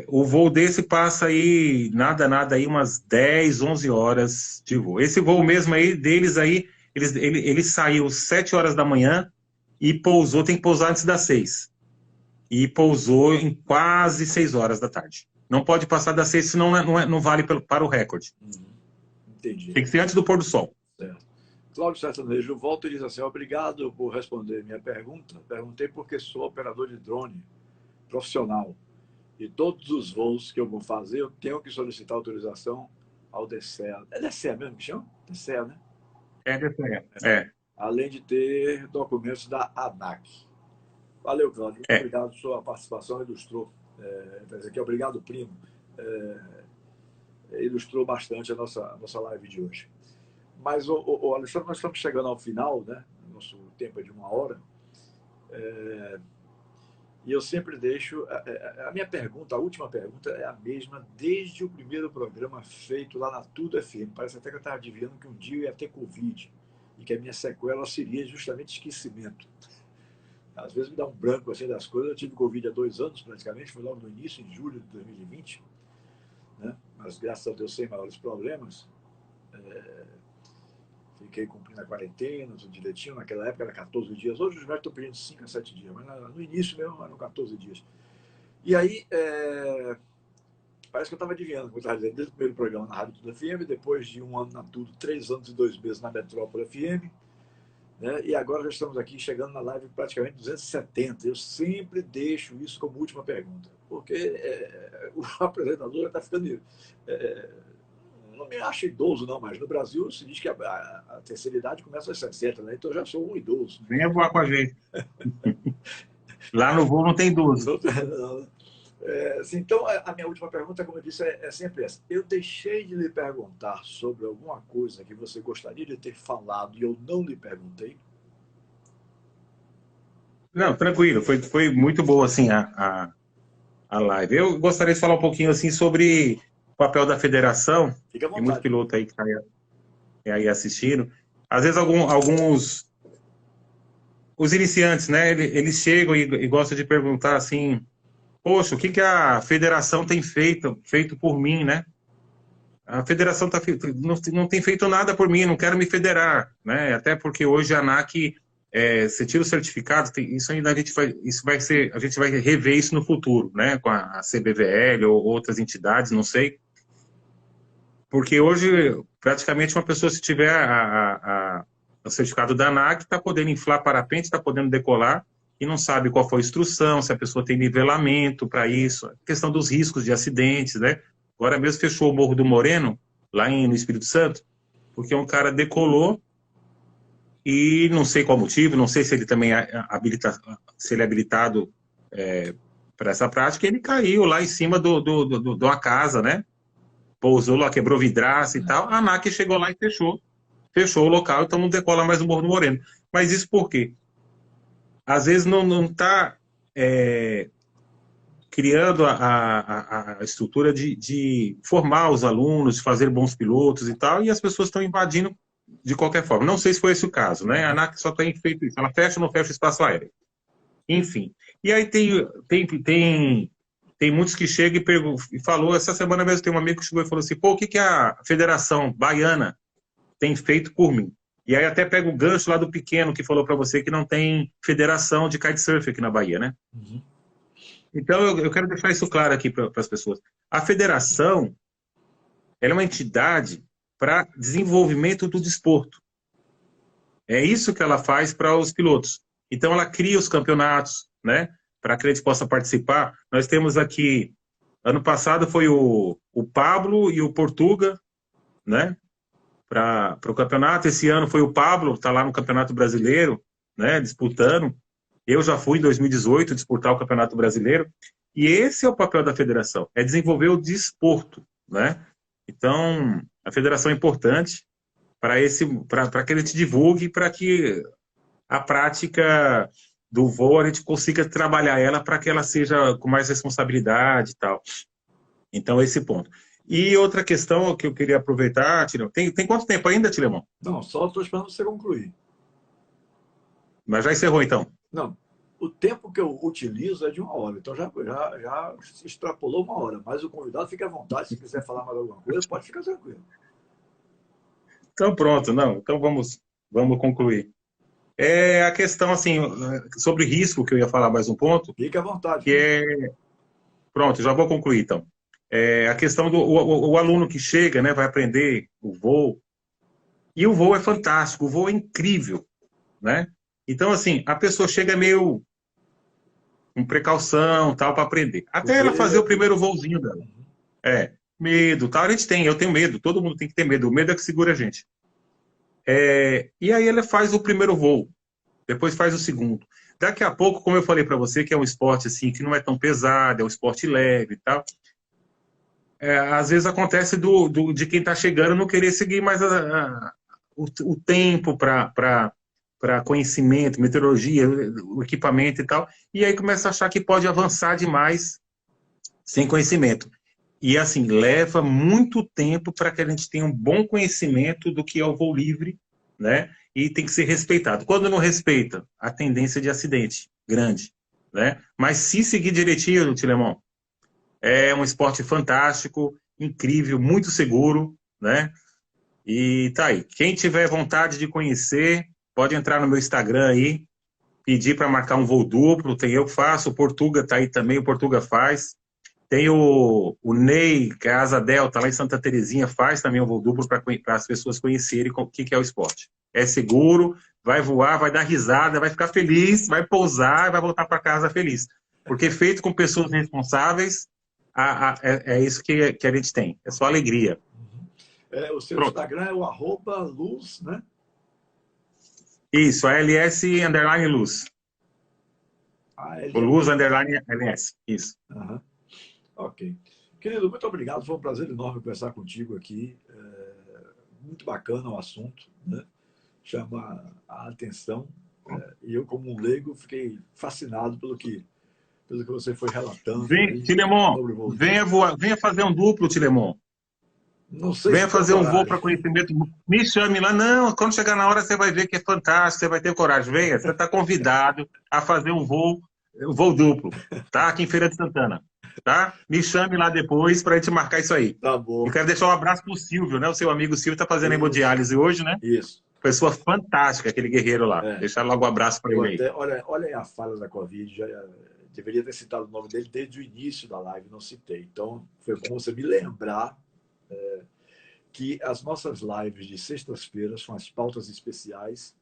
Speaker 2: O voo desse passa aí, nada aí, umas 10, 11 horas de voo. Esse voo mesmo aí, deles aí, ele saiu 7 horas da manhã e pousou, tem que pousar antes das 6. E pousou em quase 6 horas da tarde. Não pode passar das 6, senão não vale para o recorde.
Speaker 1: Entendi.
Speaker 2: Tem que ser antes do pôr do sol.
Speaker 1: Certo. Cláudio Sertanejo volta e diz assim: obrigado por responder minha pergunta. Perguntei porque sou operador de drone profissional. E todos os voos que eu vou fazer, eu tenho que solicitar autorização ao DCEA. É DCEA mesmo que chama? DCEA, né?
Speaker 2: É.
Speaker 1: Além de ter documentos da ANAC. Valeu, Cláudio. Muito obrigado por sua participação. Ilustrou. Aqui, obrigado, primo. Ilustrou bastante a nossa live de hoje. Mas, Alexandre, nós estamos chegando ao final, né? Nosso tempo é de 1 hora. E eu sempre deixo... A minha pergunta, a última pergunta, é a mesma desde o primeiro programa feito lá na Tudo FM. Parece até que eu estava adivinhando que um dia eu ia ter Covid e que a minha sequela seria justamente esquecimento. Às vezes me dá um branco assim das coisas. Eu tive Covid há 2 anos, praticamente. Foi logo no início, em julho de 2020. Né? Mas, graças a Deus, sem maiores problemas. Fiquei cumprindo a quarentena, tudo direitinho. Naquela época era 14 dias. Hoje os médicos estão pedindo 5 a 7 dias. Mas no início mesmo eram 14 dias. E aí, parece que eu estava adivinhando, como eu estava dizendo, desde o primeiro programa na Rádio Tudo FM, depois de 1 ano na Tudo, 3 anos e 2 meses na Metrópole FM. Né? E agora já estamos aqui chegando na live praticamente 270. Eu sempre deixo isso como última pergunta, porque o apresentador está ficando... não me acho idoso, não, mas no Brasil se diz que a terceira idade começa aos 60, né? Então eu já sou um idoso.
Speaker 2: Venha voar com a gente. Lá no voo não tem idoso.
Speaker 1: Então, a minha última pergunta, como eu disse, é sempre essa. Eu deixei de lhe perguntar sobre alguma coisa que você gostaria de ter falado e eu não lhe perguntei?
Speaker 2: Não, tranquilo. Foi muito boa assim, a live. Eu gostaria de falar um pouquinho assim, sobre o papel da federação.
Speaker 1: Fica à vontade.
Speaker 2: Tem muito piloto aí que está aí assistindo. Às vezes, alguns... Os iniciantes, né? Eles chegam e gostam de perguntar assim... Poxa, o que a federação tem feito por mim, né? A federação não tem feito nada por mim, não quero me federar, né? Até porque hoje a ANAC, você tira o certificado, isso ainda a gente vai rever isso no futuro, né? Com a CBVL ou outras entidades, não sei. Porque hoje, praticamente, uma pessoa, se tiver o certificado da ANAC, está podendo inflar parapente, está podendo decolar, e não sabe qual foi a instrução, se a pessoa tem nivelamento para isso, a questão dos riscos de acidentes, né? Agora mesmo fechou o Morro do Moreno, lá no Espírito Santo, porque um cara decolou e não sei qual motivo, não sei se ele também se ele é habilitado para essa prática, ele caiu lá em cima de uma casa, né? Pousou lá, quebrou vidraça e tal, a ANAC chegou lá e fechou o local, então não decola mais o Morro do Moreno. Mas isso por quê? Às vezes não está criando a estrutura de formar os alunos, de fazer bons pilotos e tal, e as pessoas estão invadindo de qualquer forma. Não sei se foi esse o caso, né? A ANAC só tem feito isso. Ela fecha ou não fecha o espaço aéreo. Enfim. E aí tem muitos que chegam e falou, essa semana mesmo tem um amigo que chegou e falou assim, pô, o que a Federação Baiana tem feito por mim? E aí até pega o gancho lá do Pequeno, que falou para você que não tem federação de kitesurf aqui na Bahia, né?
Speaker 1: Uhum.
Speaker 2: Então eu quero deixar isso claro aqui para as pessoas. A federação, ela é uma entidade para desenvolvimento do desporto. É isso que ela faz para os pilotos. Então ela cria os campeonatos, né? Para que a gente possa participar. Nós temos aqui, ano passado foi o Pablo e o Portuga, né? Para o campeonato. Esse ano foi o Pablo, está lá no Campeonato Brasileiro, né? Disputando. Eu já fui em 2018 disputar o Campeonato Brasileiro. E esse é o papel da federação, é desenvolver o desporto, né? Então, a federação é importante para que ele te divulgue, para que a prática do voo, a gente consiga trabalhar ela para que ela seja com mais responsabilidade e tal. Então, esse ponto. E outra questão que eu queria aproveitar, Tilemão, tem quanto tempo ainda, Tilemão?
Speaker 1: Não, só estou esperando você concluir.
Speaker 2: Mas já encerrou, então.
Speaker 1: Não, o tempo que eu utilizo é de 1 hora, então já se extrapolou 1 hora, mas o convidado fica à vontade, se quiser falar mais alguma coisa, pode ficar tranquilo.
Speaker 2: Então, pronto, não. Então, vamos concluir. É a questão, assim, sobre risco, que eu ia falar mais um ponto,
Speaker 1: Fique à vontade.
Speaker 2: que é... Pronto, já vou concluir, então. É a questão do o aluno que chega, né, vai aprender o voo, e o voo é fantástico, o voo é incrível, né? Então, assim, a pessoa chega meio com precaução, tal, para aprender. Até ela fazer o primeiro voozinho dela. Medo, tal, eu tenho medo, todo mundo tem que ter medo, o medo é que segura a gente. E aí ela faz o primeiro voo, depois faz o segundo. Daqui a pouco, como eu falei para você, que é um esporte assim, que não é tão pesado, é um esporte leve e tal, às vezes acontece de quem está chegando não querer seguir mais o tempo para conhecimento, meteorologia, o equipamento e tal, e aí começa a achar que pode avançar demais sem conhecimento. E assim, leva muito tempo para que a gente tenha um bom conhecimento do que é o voo livre, né? E tem que ser respeitado. Quando não respeita, a tendência de acidente grande, né? Mas se seguir direitinho, Tilemão, é um esporte fantástico, incrível, muito seguro, né? E tá aí. Quem tiver vontade de conhecer, pode entrar no meu Instagram aí, pedir para marcar um voo duplo, tem eu que faço, o Portuga tá aí também, o Portuga faz. Tem o Ney, que é a Asa Delta, lá em Santa Terezinha, faz também um voo duplo para as pessoas conhecerem o que é o esporte. É seguro, vai voar, vai dar risada, vai ficar feliz, vai pousar e vai voltar para casa feliz. Porque feito com pessoas responsáveis, é isso que a gente tem. É só alegria.
Speaker 1: O seu
Speaker 2: Pronto.
Speaker 1: Instagram é o @luz, né?
Speaker 2: Isso, @LS_Luz. O Luz_LS, isso.
Speaker 1: Uhum. Ok. Querido, muito obrigado. Foi um prazer enorme conversar contigo aqui. Muito bacana o assunto, né? Chama a atenção. E eu, como um leigo, fiquei fascinado pelo que você foi relatando.
Speaker 2: Tilemon, venha fazer um duplo, Tilemon.
Speaker 1: Não sei
Speaker 2: venha
Speaker 1: se
Speaker 2: fazer um voo para conhecimento. Me chame lá. Não, quando chegar na hora você vai ver que é fantástico, você vai ter coragem. Venha, você está convidado a fazer um voo duplo, tá? Aqui em Feira de Santana. Tá? Me chame lá depois para a gente marcar isso aí.
Speaker 1: Tá bom.
Speaker 2: E quero deixar um abraço pro Silvio, né? O seu amigo Silvio está fazendo hemodiálise hoje, né?
Speaker 1: Isso.
Speaker 2: Pessoa fantástica, aquele guerreiro lá. Deixar logo um abraço para ele aí.
Speaker 1: Olha aí a falha da Covid. Deveria ter citado o nome dele desde o início da live, não citei. Então, foi bom você me lembrar que as nossas lives de sextas-feiras, com as pautas especiais,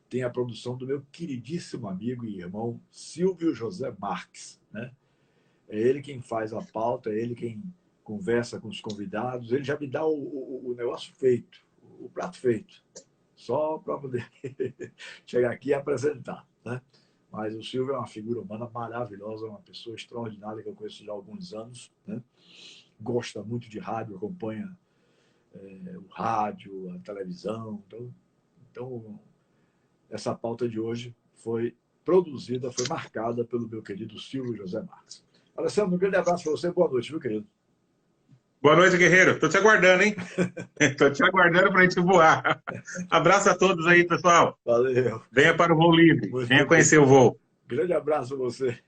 Speaker 1: tem a produção do meu queridíssimo amigo e irmão Silvio José Marques, né? É ele quem faz a pauta, é ele quem conversa com os convidados, ele já me dá o negócio feito, o prato feito, só para poder chegar aqui e apresentar, né? Mas o Silvio é uma figura humana maravilhosa, uma pessoa extraordinária que eu conheço já há alguns anos, né? Gosta muito de rádio, acompanha o rádio, a televisão. Então, essa pauta de hoje foi marcada pelo meu querido Silvio José Marques. Alessandro, um grande abraço para você. Boa noite, viu, querido?
Speaker 2: Boa noite, guerreiro. Estou te aguardando, hein? Estou te aguardando para a gente voar. Abraço a todos aí, pessoal.
Speaker 1: Valeu.
Speaker 2: Venha para o voo livre. Venha conhecer o voo.
Speaker 1: Grande abraço a você.